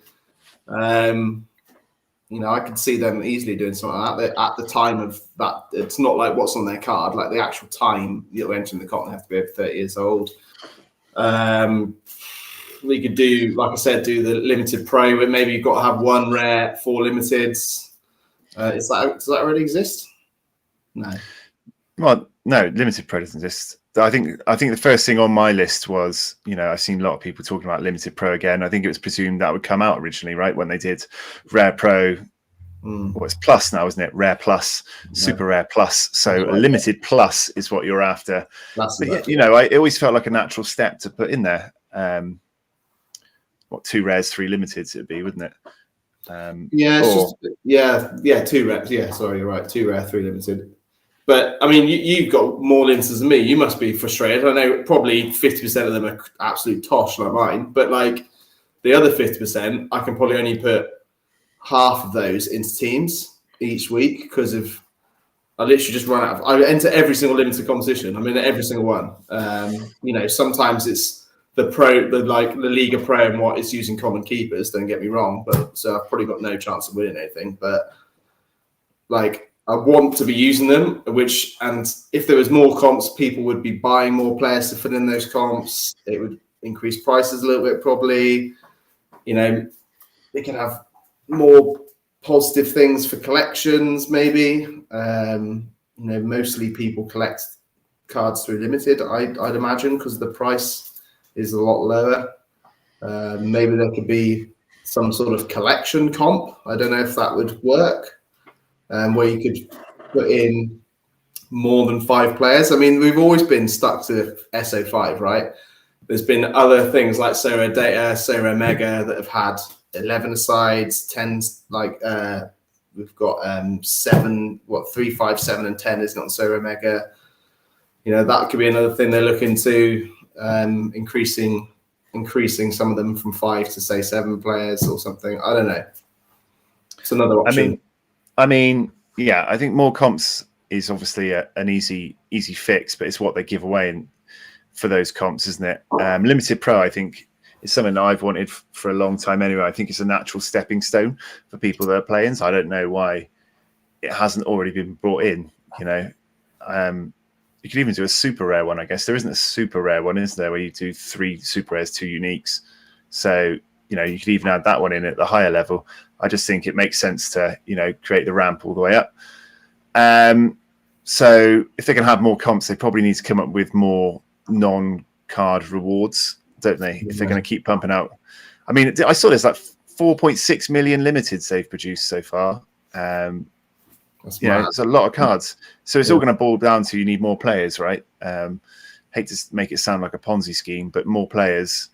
I could see them easily doing something like that. At the time of that, it's not like what's on their card, like the actual time you're entering the comp, they have to be over 30 years old. We could do, like I said, do the limited pro, but maybe you've got to have 1 rare, 4 limiteds. Does that already exist? No. Well, no, limited pro doesn't exist. I think the first thing on my list was, I've seen a lot of people talking about limited pro again. I think it was presumed that would come out originally, right? When they did rare pro, well, it's plus now, isn't it? Rare plus, super rare plus. So a limited plus is what you're after. But, it always felt like a natural step to put in there. 2 rares, 3 limiteds it'd be, wouldn't it? 2 rares. Yeah, sorry, you're right. 2 rare, 3 limited. But I mean, you've got more limiteds than me. You must be frustrated. I know probably 50% of them are absolute tosh like mine, but like the other 50%, I can probably only put half of those into teams each week because I literally just run out of. I enter every single limited competition. I'm in every single one. Sometimes it's the Liga Pro and what it's using common keepers. Don't get me wrong, but so I've probably got no chance of winning anything. But like, I want to be using them, and if there was more comps, people would be buying more players to fill in those comps. It would increase prices a little bit, probably. They can have more positive things for collections, maybe. Mostly people collect cards through limited, I'd imagine, because the price is a lot lower. Maybe there could be some sort of collection comp. I don't know if that would work. Where you could put in more than 5 players. I mean, we've always been stuck to SO5, right? There's been other things like Sorare Data, Sorare Mega that have had 11 asides, 10, we've got 7, 3, 5, 7, and 10 is not Sorare Mega. That could be another thing they're looking to, increasing some of them from 5 to say 7 players or something. I don't know. It's another option. I mean, yeah, I think more comps is obviously an easy fix, but it's what they give away for those comps, isn't it? Limited Pro, I think, is something that I've wanted for a long time anyway. I think it's a natural stepping stone for people that are playing. So I don't know why it hasn't already been brought in. You could even do a super rare one, I guess. There isn't a super rare one, is there, where you do 3 super rares, 2 uniques. So, you could even add that one in at the higher level. I just think it makes sense to, create the ramp all the way up. So if they can have more comps, they probably need to come up with more non-card rewards, don't they? If they're going to keep pumping out. I mean, I saw there's like 4.6 million limiteds they've produced so far. It's a lot of cards. So it's all going to boil down to you need more players, right? Hate to make it sound like a Ponzi scheme, but more players,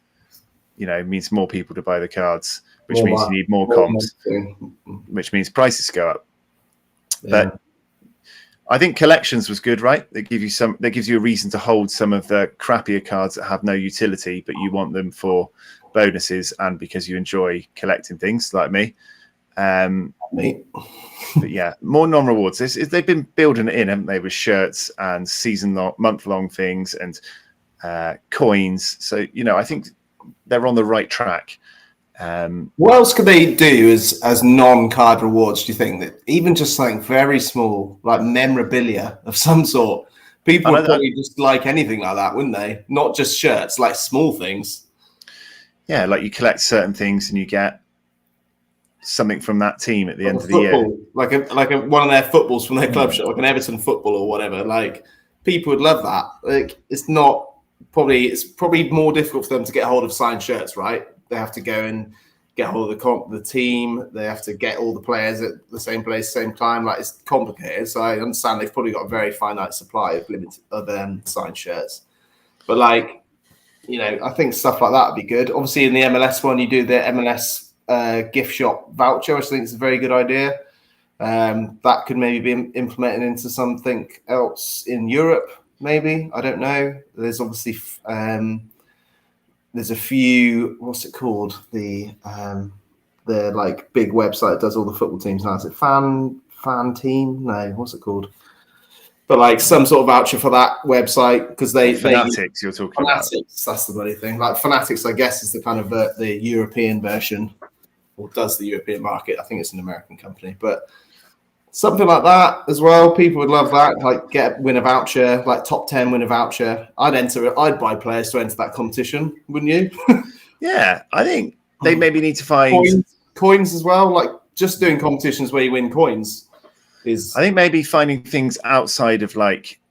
means more people to buy the cards, which means you need more comps, which means prices go up. Yeah. But I think collections was good, right? That gives you a reason to hold some of the crappier cards that have no utility, but you want them for bonuses and because you enjoy collecting things like me. But yeah, more non-rewards. They've been building it in, haven't they, with shirts and month-long things and coins. So, I think they're on the right track. What else could they do as non-card rewards, do you think? That even just something very small, like memorabilia of some sort, people would probably just like anything like that, wouldn't they? Not just shirts, like small things. Yeah, like you collect certain things and you get something from that team at the end of the year. Like one of their footballs from their club shop, like an Everton football or whatever. Like, people would love that. Like, it's probably more difficult for them to get hold of signed shirts, right? They have to go and get hold of the team. They have to get all the players at the same place, same time. Like, it's complicated. So I understand they've probably got a very finite supply of signed shirts. But I think stuff like that would be good. Obviously, in the MLS one, you do the MLS gift shop voucher, which I think is a very good idea. That could maybe be implemented into something else in Europe. Maybe, I don't know. There's obviously there's a few. What's it called? The big website that does all the football teams now. Is it Fan Team? No, what's it called? but like some sort of voucher for that website because they Fanatics you're talking about. Fanatics, that's the bloody thing. Like Fanatics, I guess, is the kind of the European version, or does the European market. I think it's an American company, but something like that as well. People would love that. Like win a voucher, like top 10 win a voucher. I'd buy players to enter that competition, wouldn't you? Yeah, I think they maybe need to find coins as well. Like just doing competitions where you win coins is. I think maybe finding things outside of like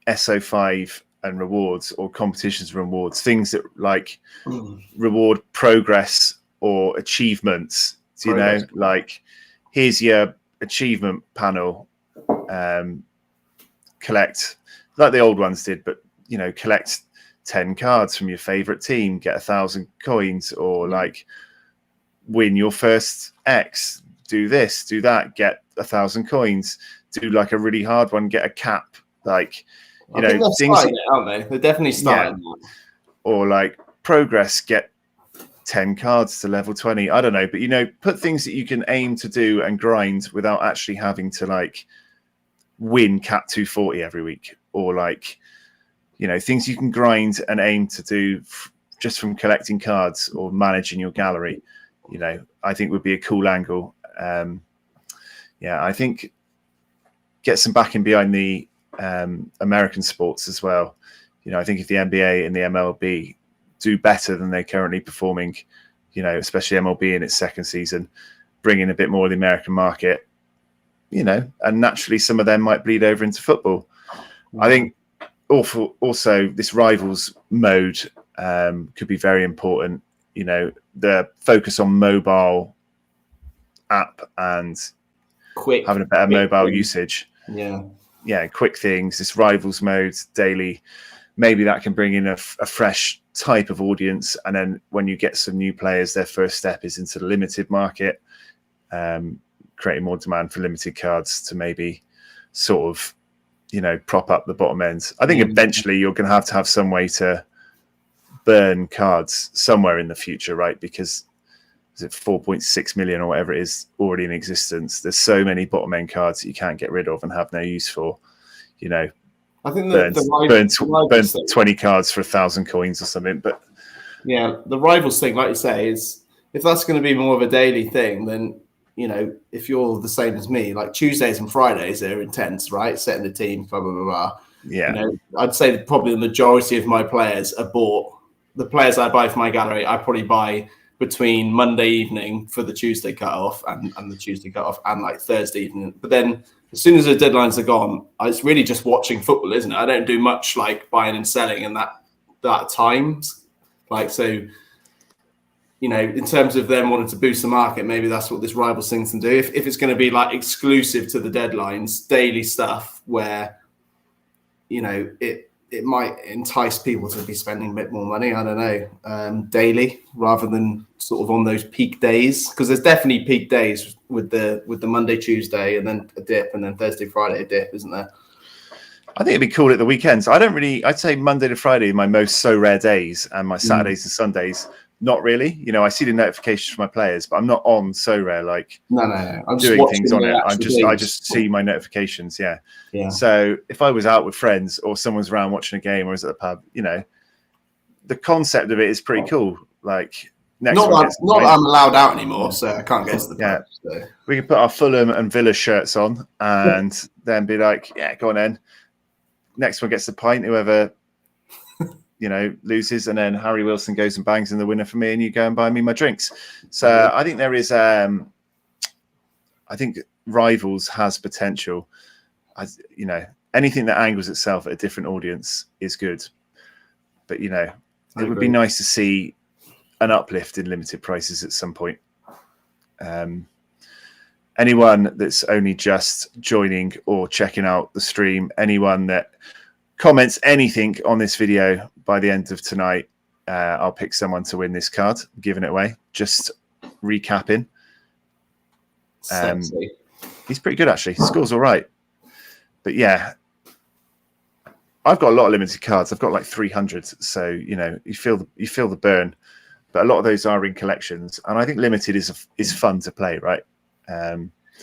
SO5 and rewards or competitions and rewards, things that like reward progress or achievements. You know, like here's your achievement panel, collect like the old ones did, but you know, collect 10 cards from your favorite team, get 1,000 coins, or like win your first X, do this, do that, get 1,000 coins, do like a really hard one, get a cap, like you know, things, aren't they? They're definitely starting that. Or like progress, get 10 cards to level 20. I don't know, but you know, put things that you can aim to do and grind without actually having to like win cap 240 every week, or like, you know, things you can grind and aim to do just from collecting cards or managing your gallery. You know, I think would be a cool angle. Yeah, I think get some backing behind the American sports as well. You know, I think if the NBA and the MLB do better than they're currently performing, you know, especially MLB in its second season, bring in a bit more of the American market, you know, and naturally some of them might bleed over into football. I think also this rivals mode could be very important. You know, the focus on mobile app and having a better mobile usage. Yeah, quick things, this rivals mode daily, maybe that can bring in a fresh type of audience. And then when you get some new players, their first step is into the limited market, creating more demand for limited cards to maybe sort of, you know, prop up the bottom end. I think eventually you're going to have some way to burn cards somewhere in the future, right? Because is it 4.6 million or whatever it is already in existence? There's so many bottom end cards that you can't get rid of and have no use for. You know, I think burn 20 cards for 1,000 coins or something. But yeah, the rivals thing, like you say, is if that's going to be more of a daily thing, then you know, if you're the same as me, like Tuesdays and Fridays are intense, right? Setting the team, blah blah blah blah. Yeah, you know, I'd say probably the majority of my players are bought. The players I buy for my gallery, I probably buy between Monday evening for the Tuesday cutoff and the Tuesday cutoff and like Thursday evening. But then as soon as the deadlines are gone, it's really just watching football, isn't it? I don't do much like buying and selling in that times. Like, so, you know, in terms of them wanting to boost the market, maybe that's what this rivals thing can do. If it's going to be like exclusive to the deadlines, daily stuff where, you know, it might entice people to be spending a bit more money. I don't know, daily rather than sort of on those peak days, because there's definitely peak days with the Monday, Tuesday, and then a dip, and then Thursday, Friday a dip, isn't there? I think it'd be cool at the weekends. I'd say Monday to Friday are my most so rare days, and my Saturdays and Sundays, not really. You know, I see the notifications for my players, but I'm not on so rare like no. I'm doing things on it. I just see my notifications. Yeah. So if I was out with friends or someone's around watching a game or is at the pub, you know, the concept of it is pretty cool. Like not that I'm allowed out anymore, so I can't get to the pub. So. We can put our Fulham and Villa shirts on and then be like, yeah, go on then. Next one gets the pint, whoever you know loses, and then Harry Wilson goes and bangs in the winner for me, and you go and buy me my drinks. So I think there is I think rivals has potential. You know, anything that angles itself at a different audience is good, but you know, it would be nice to see an uplift in limited prices at some point. Anyone that's only just joining or checking out the stream, anyone that comments anything on this video by the end of tonight, I'll pick someone to win this card. I'm giving it away. Just recapping. He's pretty good, actually. He scores all right. But yeah, I've got a lot of limited cards. I've got like 300. So, you know, you feel the burn. But a lot of those are in collections. And I think limited is fun to play, right?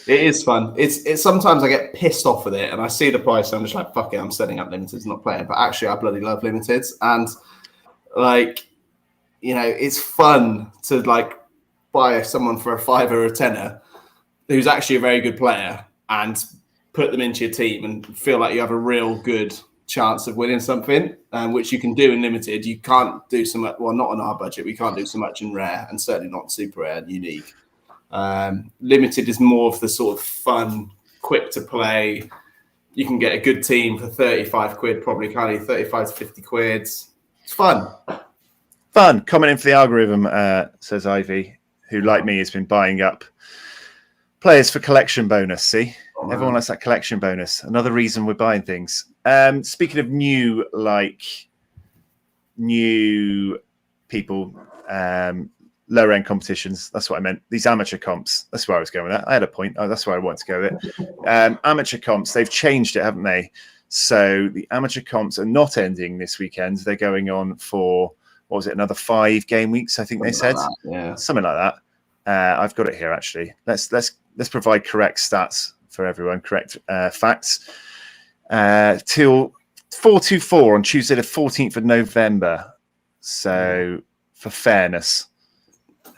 It is fun. It's sometimes I get pissed off with it and I see the price and I'm just like, fuck it, I'm setting up limiteds, not playing. But actually I bloody love limiteds. And like, you know, it's fun to like buy someone for a £5 or a £10 who's actually a very good player and put them into your team and feel like you have a real good chance of winning something, which you can do in limited. You can't do so much, well, not on our budget. We can't do so much in rare and certainly not super rare and unique. Limited is more of the sort of fun, quick to play. You can get a good team for 35 quid, probably, can't you? 35 to 50 quid. It's fun. Fun. Commenting for the algorithm, says Ivy, who, like me, has been buying up players for collection bonus. See, everyone likes that collection bonus. Another reason we're buying things. Speaking of new people, lower end competitions. That's what I meant. These amateur comps. That's where I was going with that. I had a point. Oh, that's where I wanted to go with it. Amateur comps. They've changed it, haven't they? So the amateur comps are not ending this weekend. They're going on for, what was it? Another 5 game weeks, I think they said. Something like that. I've got it here actually. Let's provide correct stats for everyone. Correct facts. Till 4-4 on Tuesday the 14th of November. So for fairness.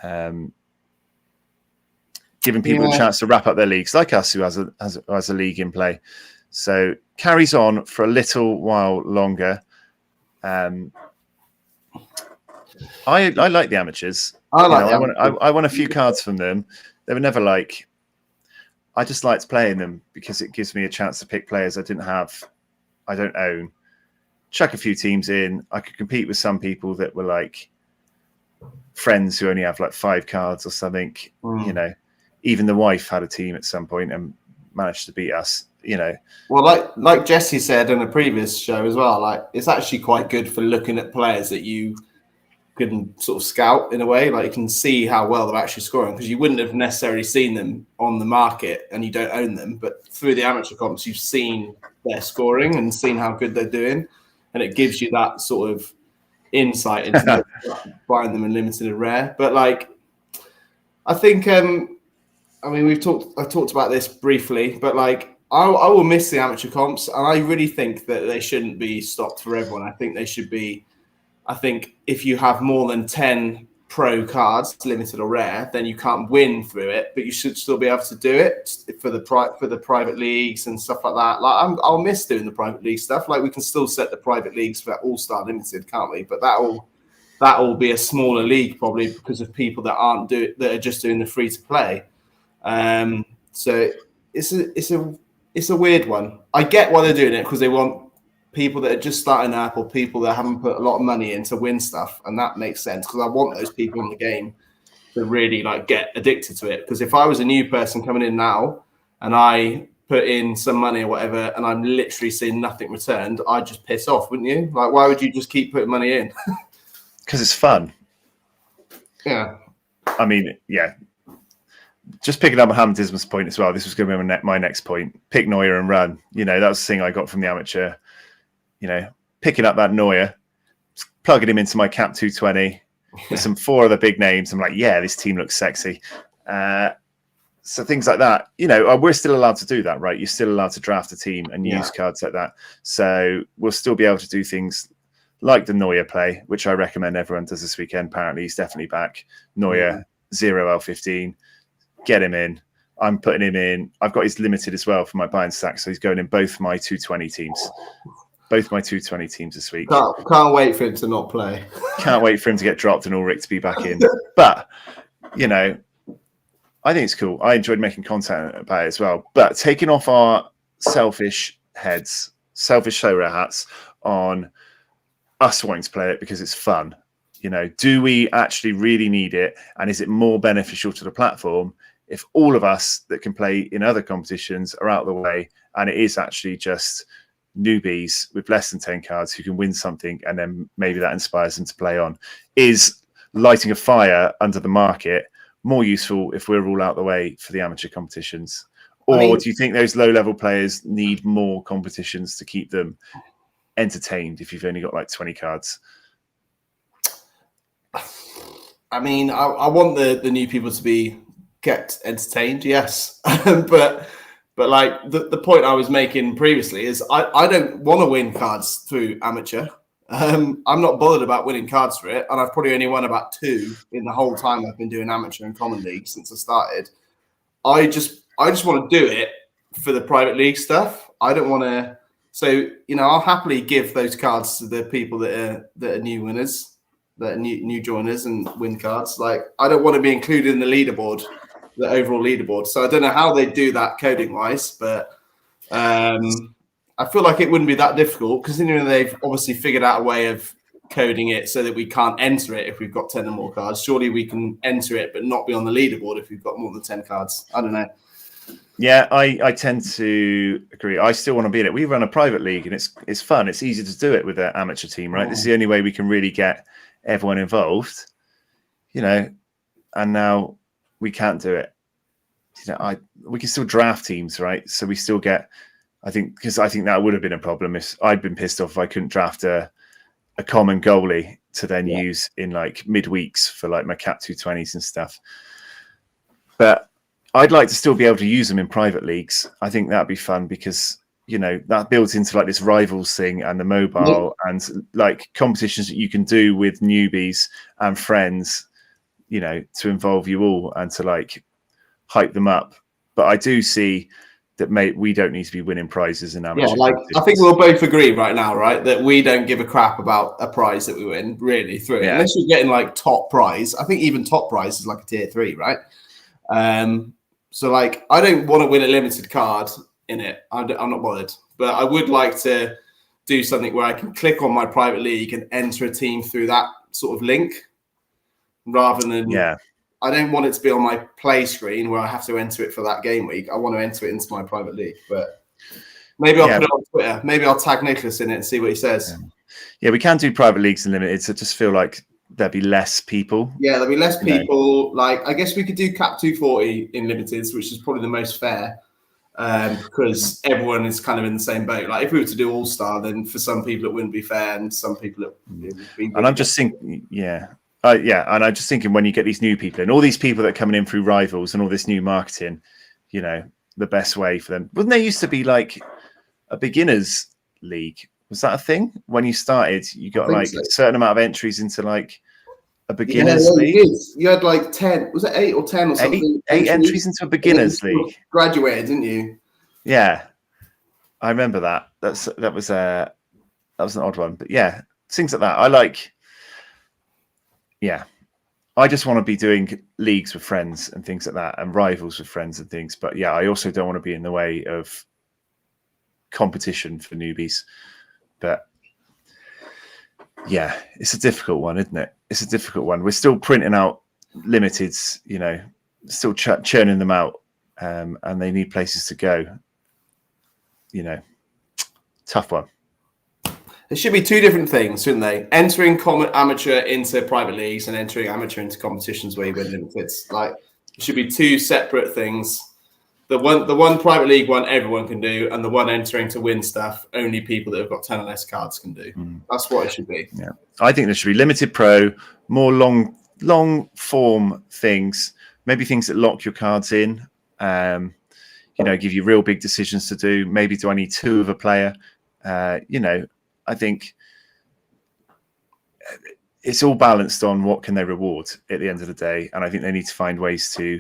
Giving people a chance to wrap up their leagues, like us, who has a league in play. So carries on for a little while longer. I like the amateurs. I want a few cards from them. They were never like. I just liked playing them because it gives me a chance to pick players I don't own. Chuck a few teams in. I could compete with some people that were like friends who only have like 5 cards or something. You know, even the wife had a team at some point and managed to beat us. You know, well, like Jesse said in a previous show as well, like it's actually quite good for looking at players that you can sort of scout in a way. Like you can see how well they're actually scoring because you wouldn't have necessarily seen them on the market and you don't own them, but through the amateur comps you've seen their scoring and seen how good they're doing, and it gives you that sort of insight into buying them in limited and rare. But like, I think, I mean, I talked about this briefly, but like, I will miss the amateur comps, and I really think that they shouldn't be stopped for everyone. I think they should be. I think if you have more than 10 pro cards, limited or rare, then you can't win through it, but you should still be able to do it for the private leagues and stuff like that. Like I'll miss doing the private league stuff. Like we can still set the private leagues for All-Star Limited, can't we? But that will be a smaller league probably because of people that are just doing the free to play. So it's a weird one. I get why they're doing it because they want people that are just starting up or people that haven't put a lot of money in to win stuff, and that makes sense because I want those people in the game to really like get addicted to it. Because if I was a new person coming in now and I put in some money or whatever and I'm literally seeing nothing returned, I'd just piss off, wouldn't you? Like, why would you just keep putting money in? Because it's fun. Yeah. I mean, yeah. Just picking up Mohammed Isma's point as well. This was going to be my next point. Pick Neuer and run. You know, that was the thing I got from the amateur. You know, picking up that Neuer, plugging him into my cap 220 with some 4 other big names. I'm like, yeah, this team looks sexy. So things like that. You know, we're still allowed to do that, right? You're still allowed to draft a team and use cards like that. So we'll still be able to do things like the Neuer play, which I recommend everyone does this weekend. Apparently, he's definitely back. Neuer, 0L15. Get him in. I'm putting him in. I've got his limited as well for my buying stack. So he's going in both my 220 teams. Both my 220 teams this week. Can't wait for him to not play. Can't wait for him to get dropped and Ulrich to be back in. But, you know, I think it's cool. I enjoyed making content about it as well. But taking off our selfish heads, selfish Sorare hats on us wanting to play it because it's fun. You know, do we actually really need it? And is it more beneficial to the platform if all of us that can play in other competitions are out of the way and it is actually just newbies with less than 10 cards who can win something and then maybe that inspires them to play on? Is lighting a fire under the market more useful if we're all out the way for the amateur competitions? Or do you think those low-level players need more competitions to keep them entertained if you've only got like 20 cards? I mean, I want the new people to be kept entertained, yes. but like the point I was making previously is I don't want to win cards through amateur. I'm not bothered about winning cards for it, and I've probably only won about 2 in the whole time I've been doing amateur and common league since I started. I just want to do it for the private league stuff. I don't want to. So I'll happily give those cards to the people that are new winners, that are new joiners, and win cards. Like, I don't want to be included in the leaderboard, the overall leaderboard. So I don't know how they do that coding wise, but I feel like it wouldn't be that difficult, considering they've obviously figured out a way of coding it so that we can't enter it if we've got 10 or more cards. Surely we can enter it but not be on the leaderboard if we've got more than 10 cards. I don't know. Yeah, I tend to agree. I still want to be in it. We run a private league, and it's fun. It's easy to do it with an amateur team, right? This is the only way we can really get everyone involved, and now we can't do it. We can still draft teams, right? So we still get, I think that would have been a problem if I'd been pissed off if I couldn't draft a common goalie to then use in like midweeks for like my Cap 220s and stuff. But I'd like to still be able to use them in private leagues. I think that'd be fun because, that builds into like this rivals thing and the mobile and like competitions that you can do with newbies and friends, to involve you all and to like hype them up. But I do see that, mate, we don't need to be winning prizes in amateur. Yeah, I think we'll both agree right now, right, that we don't give a crap about a prize that we win really through it. Unless you're getting like top prize. I think even top prize is like a tier 3, right? So, like, I don't want to win a limited card in it. I'm not bothered. But I would like to do something where I can click on my private league and enter a team through that sort of link rather than... Yeah. I don't want it to be on my play screen where I have to enter it for that game week. I want to enter it into my private league. But maybe I'll put it on Twitter. Maybe I'll tag Nicholas in it and see what he says. Yeah, we can do private leagues and limited. So I just feel like there'd be less people. Yeah, there'll be less people. Like, I guess we could do Cap 240 in limiteds, which is probably the most fair because everyone is kind of in the same boat. Like, if we were to do All-Star, then for some people it wouldn't be fair, and some people it would be. And I'm just thinking, and I'm just thinking when you get these new people and all these people that are coming in through rivals and all this new marketing, the best way for them. Wouldn't there used to be like a beginners league? Was that a thing when you started? You got like a certain amount of entries into like a beginners league. You had like 10. Was it 8 or 10 or something? Eight entries into a beginners league. Graduated, didn't you? Yeah, I remember that. That was an odd one, but yeah, things like that. I like. Yeah, I just want to be doing leagues with friends and things like that, and rivals with friends and things. But yeah, I also don't want to be in the way of competition for newbies. But yeah, it's a difficult one, isn't it? It's a difficult one. We're still printing out limiteds, still churning them out, and they need places to go. Tough one. There should be 2 different things, shouldn't they? Entering amateur into private leagues and entering amateur into competitions where you win limiteds. Like, it should be 2 separate things. The one private league one everyone can do, and the one entering to win stuff only people that have got 10 or less cards can do. That's what it should be. Yeah, I think there should be limited pro, more long form things, maybe things that lock your cards in. Give you real big decisions to do. Maybe do I need 2 of a player? I think it's all balanced on what can they reward at the end of the day, and I think they need to find ways to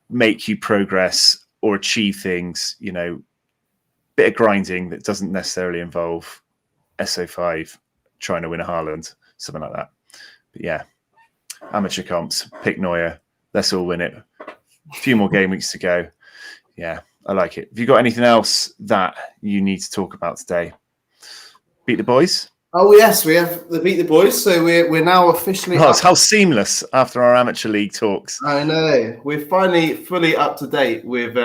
make you progress or achieve things, bit of grinding that doesn't necessarily involve SO5 trying to win a Haaland, something like that. But yeah, amateur comps, pick Neuer, let's all win it. A few more game weeks to go. Yeah, I like it. Have you got anything else that you need to talk about today? Beat the boys? Oh yes, we have the Beat the Boys. So we're now officially. Oh, it's how seamless after our amateur league talks. I know. We're finally fully up to date with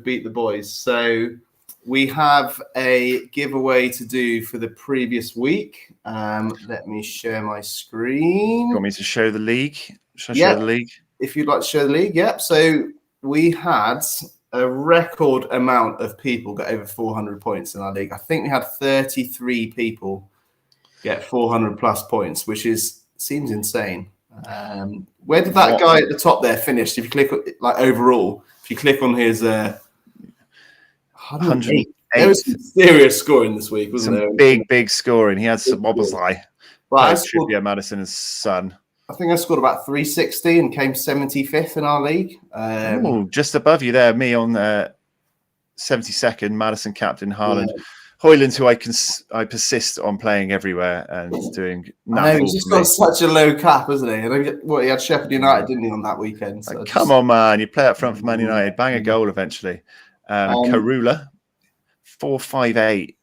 Beat the Boys. So we have a giveaway to do for the previous week. Let me share my screen. You want me to show the league? Should I show the league? If you'd like to show the league, yep. So we had a record amount of people get over 400 points in our league. I think we had 33 people get 400 plus points, which seems insane. Where did that guy at the top there finish? If you click like overall, if you click on his 108, there was some serious scoring this week, wasn't there? Big scoring. He had some Oboslai, Trippier, Madison, and Son. I think I scored about 360 and came 75th in our league. Just above you there. Me on 72nd, Madison captain, Haaland. Yeah. Hoyland, who I persist on playing everywhere and doing. I know, he's just got such a low cap, isn't he? And he had Sheffield United, didn't he, on that weekend? So come on, man! You play up front for Man United, bang a goal eventually. Karula, 458.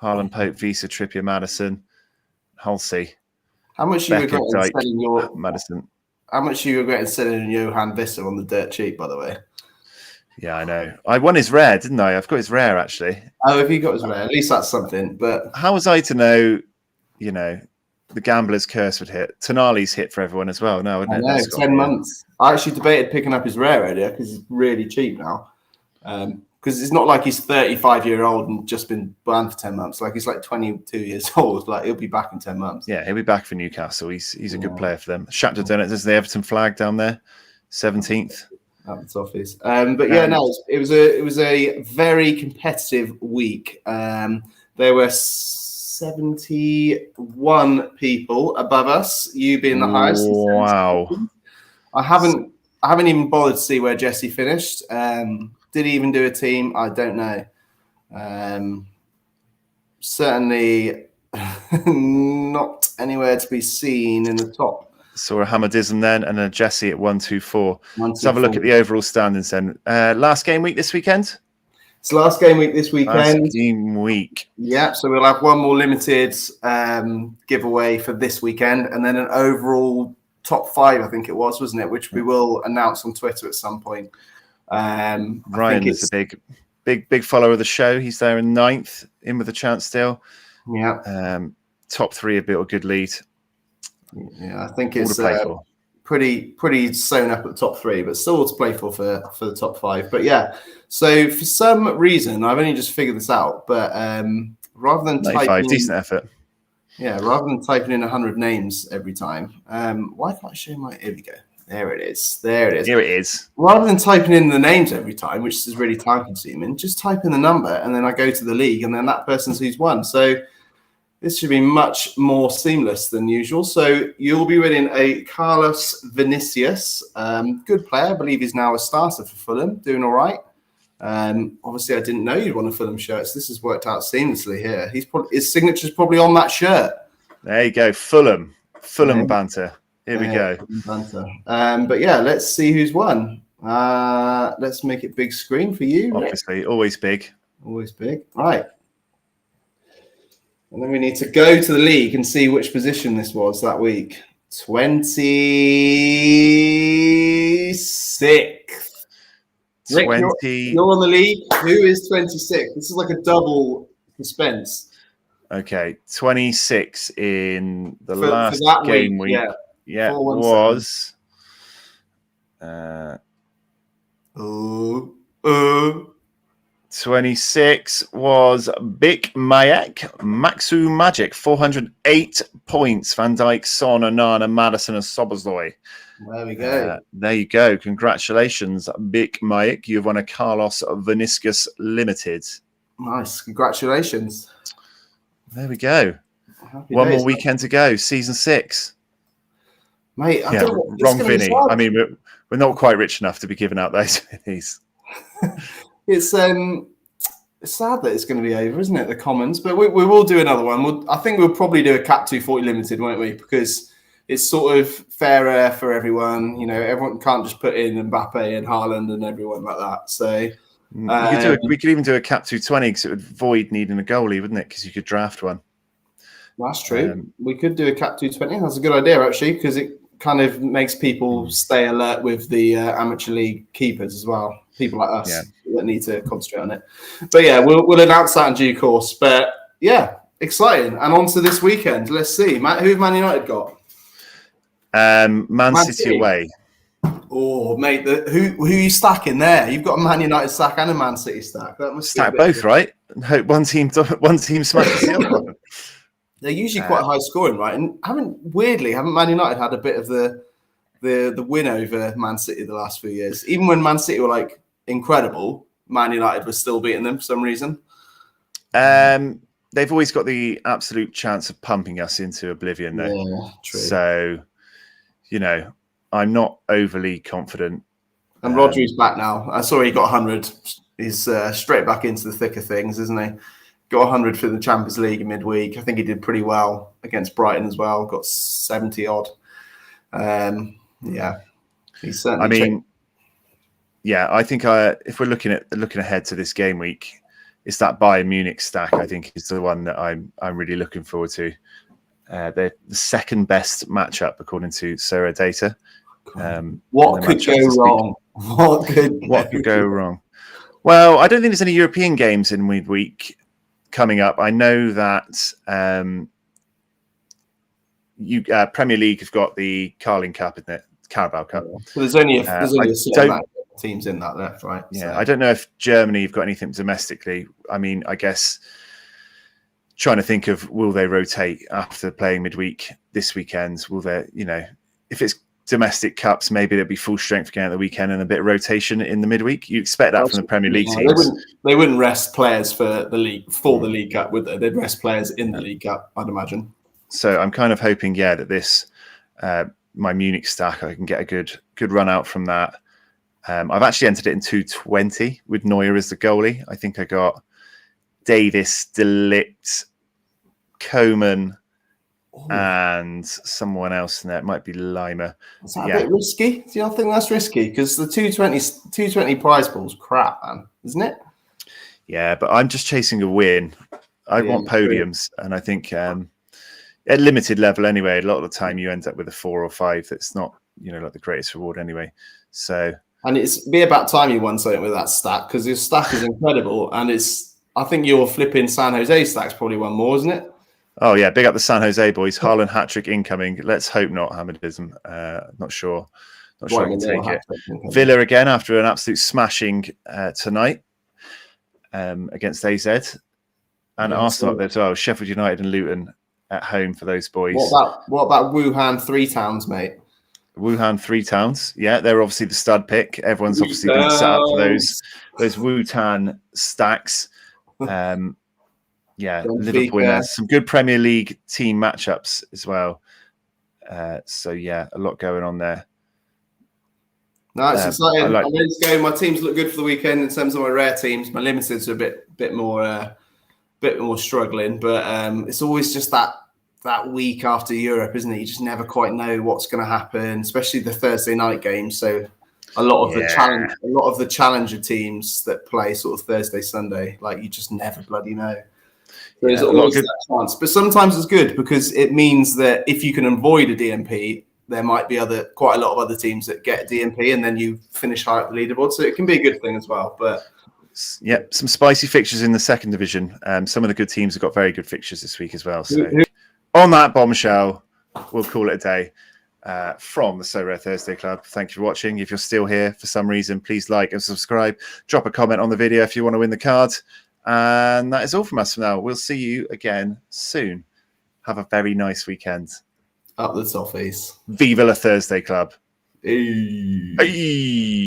Haaland, Pope, Visa, Trippier, Madison, Halsey. How much you regretting selling your Madison? How much you regretting selling Johan Visser on the dirt cheap, by the way? Yeah, I know. I won his rare, didn't I? I've got his rare, actually. Oh, if you got his rare, at least that's something. But how was I to know, the gambler's curse would hit? Tonali's hit for everyone as well. No, wouldn't it? No, 10 months. I actually debated picking up his rare earlier because he's really cheap now. Because it's not like he's 35-year-old and just been banned for 10 months. Like, he's like 22 years old. Like, he'll be back in 10 months. Yeah, he'll be back for Newcastle. He's a good player for them. Shakhtar Donetsk, there's the Everton flag down there, 17th. At the Toffees. But yeah, no, it was a very competitive week. There were 71 people above us, you being the highest. Wow. I haven't even bothered to see where Jesse finished. Did he even do a team? I don't know. Certainly not anywhere to be seen in the top. Saw a Hamadism then, and a Jesse at 124. Let's have a look at the overall standings then. Last game week this weekend? It's last game week this weekend. Last game week. Yeah, so we'll have one more limited giveaway for this weekend, and then an overall top 5, I think it was, wasn't it? Which we will announce on Twitter at some point. Ryan is a big follower of the show. He's there in 9th, in with a chance still. Yeah. Top 3, a bit of a good lead. Yeah, I think it's pretty sewn up at the top 3, but still to play for the top 5. But yeah, so for some reason, I've only just figured this out, but rather than typing decent effort. Yeah, rather than typing in 100 names every time, why can't I show my? Here we go. There it is. Here it is. Rather than typing in the names every time, which is really time consuming, just type in the number and then I go to the league and then that person's who's won. So this should be much more seamless than usual. So you'll be winning a Carlos Vinicius, good player. I believe he's now a starter for Fulham, doing all right. Obviously, I didn't know you'd want a Fulham shirt, so this has worked out seamlessly here. His signature's probably on that shirt. There you go, Fulham banter. Here we go. Banter. But yeah, let's see who's won. Let's make it big screen for you. Obviously, always big. Always big. Right. And then we need to go to the league and see which position this was that week. 26th. Rick, you're on the league. Who is 26th? This is like a double suspense. Okay, 26 in the last game week. Yeah, it was. 26 was Bik Mayak, Maxu Magic, 408 points. Van Dijk, Son, Onana, Madison, and Soboslai. There we go. There you go. Congratulations, Bik Mayak. You've won a Carlos Vinicius Limited. Nice. Congratulations. There we go. One more weekend to go. Season 6. Mate, I don't know, wrong Vinny. I mean, we're not quite rich enough to be giving out those Vinnies. It's sad that it's going to be over, isn't it? The Commons, but we will do another one. I think we'll probably do a Cap 240 Limited, won't we? Because it's sort of fairer for everyone. You know, everyone can't just put in Mbappe and Haaland and everyone like that. So we could even do a Cap 220 because it would void needing a goalie, wouldn't it? Because you could draft one. That's true. We could do a Cap 220. That's a good idea, actually, because it kind of makes people stay alert with the amateur league keepers as well. People like us that need to concentrate on it. But yeah, we'll announce that in due course. But yeah, exciting. And on to this weekend. Let's see. Matt, who have Man United got? Man City away. Oh, mate, who are you stacking there? You've got a Man United stack and a Man City stack. That must stack both, right? And hope one team smashes the other one. they're usually quite high scoring, right? And haven't Man United had a bit of the win over Man City the last few years? Even when Man City were like incredible, Man United was still beating them for some reason. They've always got the absolute chance of pumping us into oblivion, though. Yeah, true. So, I'm not overly confident. And Rodri's back now. I saw he got 100. He's straight back into the thick of things, isn't he? Got 100 for the Champions League in midweek. I think he did pretty well against Brighton as well. Got 70 odd. Yeah, he's certainly. I think if we're looking ahead to this game week, it's that Bayern Munich stack. I think is the one that I'm really looking forward to. They're the second best matchup according to Sorare data. What could go wrong? What could go wrong? Well, I don't think there's any European games in midweek coming up. I know that Premier League have got the Carling Cup, isn't it? Carabao Cup. So there's only a certain amount of teams in that left, right? Yeah, so. I don't know if Germany have got anything domestically. I mean, I guess trying to think of will they rotate after playing midweek this weekend? Will they, if it's domestic cups, maybe there'll be full strength again at the weekend and a bit of rotation in the midweek. You expect that from the Premier League teams. They wouldn't rest players for the League Cup, would they? They'd rest players in the League Cup, I'd imagine. So I'm kind of hoping, that this my Munich stack, I can get a good run out from that. I've actually entered it in 220 with Neuer as the goalie. I think I got Davis, De Ligt, Coman, and someone else in there. It might be Lima. Is that a bit risky? Do you not think that's risky? Because the 220 prize pool's crap, man, isn't it? Yeah, but I'm just chasing a win. I want podiums, and I think at limited level anyway, a lot of the time you end up with a 4 or 5 that's not, like the greatest reward anyway. So, and it's be about time you won something with that stack, because your stack is incredible, and I think your flipping San Jose stack's probably one more, isn't it? Oh yeah, big up the San Jose boys. Haaland hat-trick incoming. Let's hope not Hamadism. Not sure I can take it. Villa again after an absolute smashing tonight against AZ. And Arsenal up there as well. Sheffield United and Luton at home for those boys. What about Wuhan 3 Towns, mate? Wuhan 3 Towns. Yeah, they're obviously the stud pick. Everyone's obviously been set up for those Wutan stacks. Liverpool has some good Premier League team matchups as well. A lot going on there. No, it's exciting. I'm ready to go. My teams look good for the weekend in terms of my rare teams. My limiteds are a bit more struggling, but it's always just that week after Europe, isn't it? You just never quite know what's going to happen, especially the Thursday night games. So a lot of the challenger teams that play sort of Thursday, Sunday, like you just never bloody know. There's always that chance, but sometimes it's good because it means that if you can avoid a DMP, there might be quite a lot of other teams that get DMP, and then you finish high up the leaderboard. So it can be a good thing as well. But some spicy fixtures in the second division. Some of the good teams have got very good fixtures this week as well. So on that bombshell, we'll call it a day from the Sorare Thursday Club. Thank you for watching. If you're still here for some reason, please like and subscribe. Drop a comment on the video if you want to win the card. And that is all from us for now. We'll see you again soon. Have a very nice weekend. Up the toffees. Viva la Thursday Club. Hey. Hey.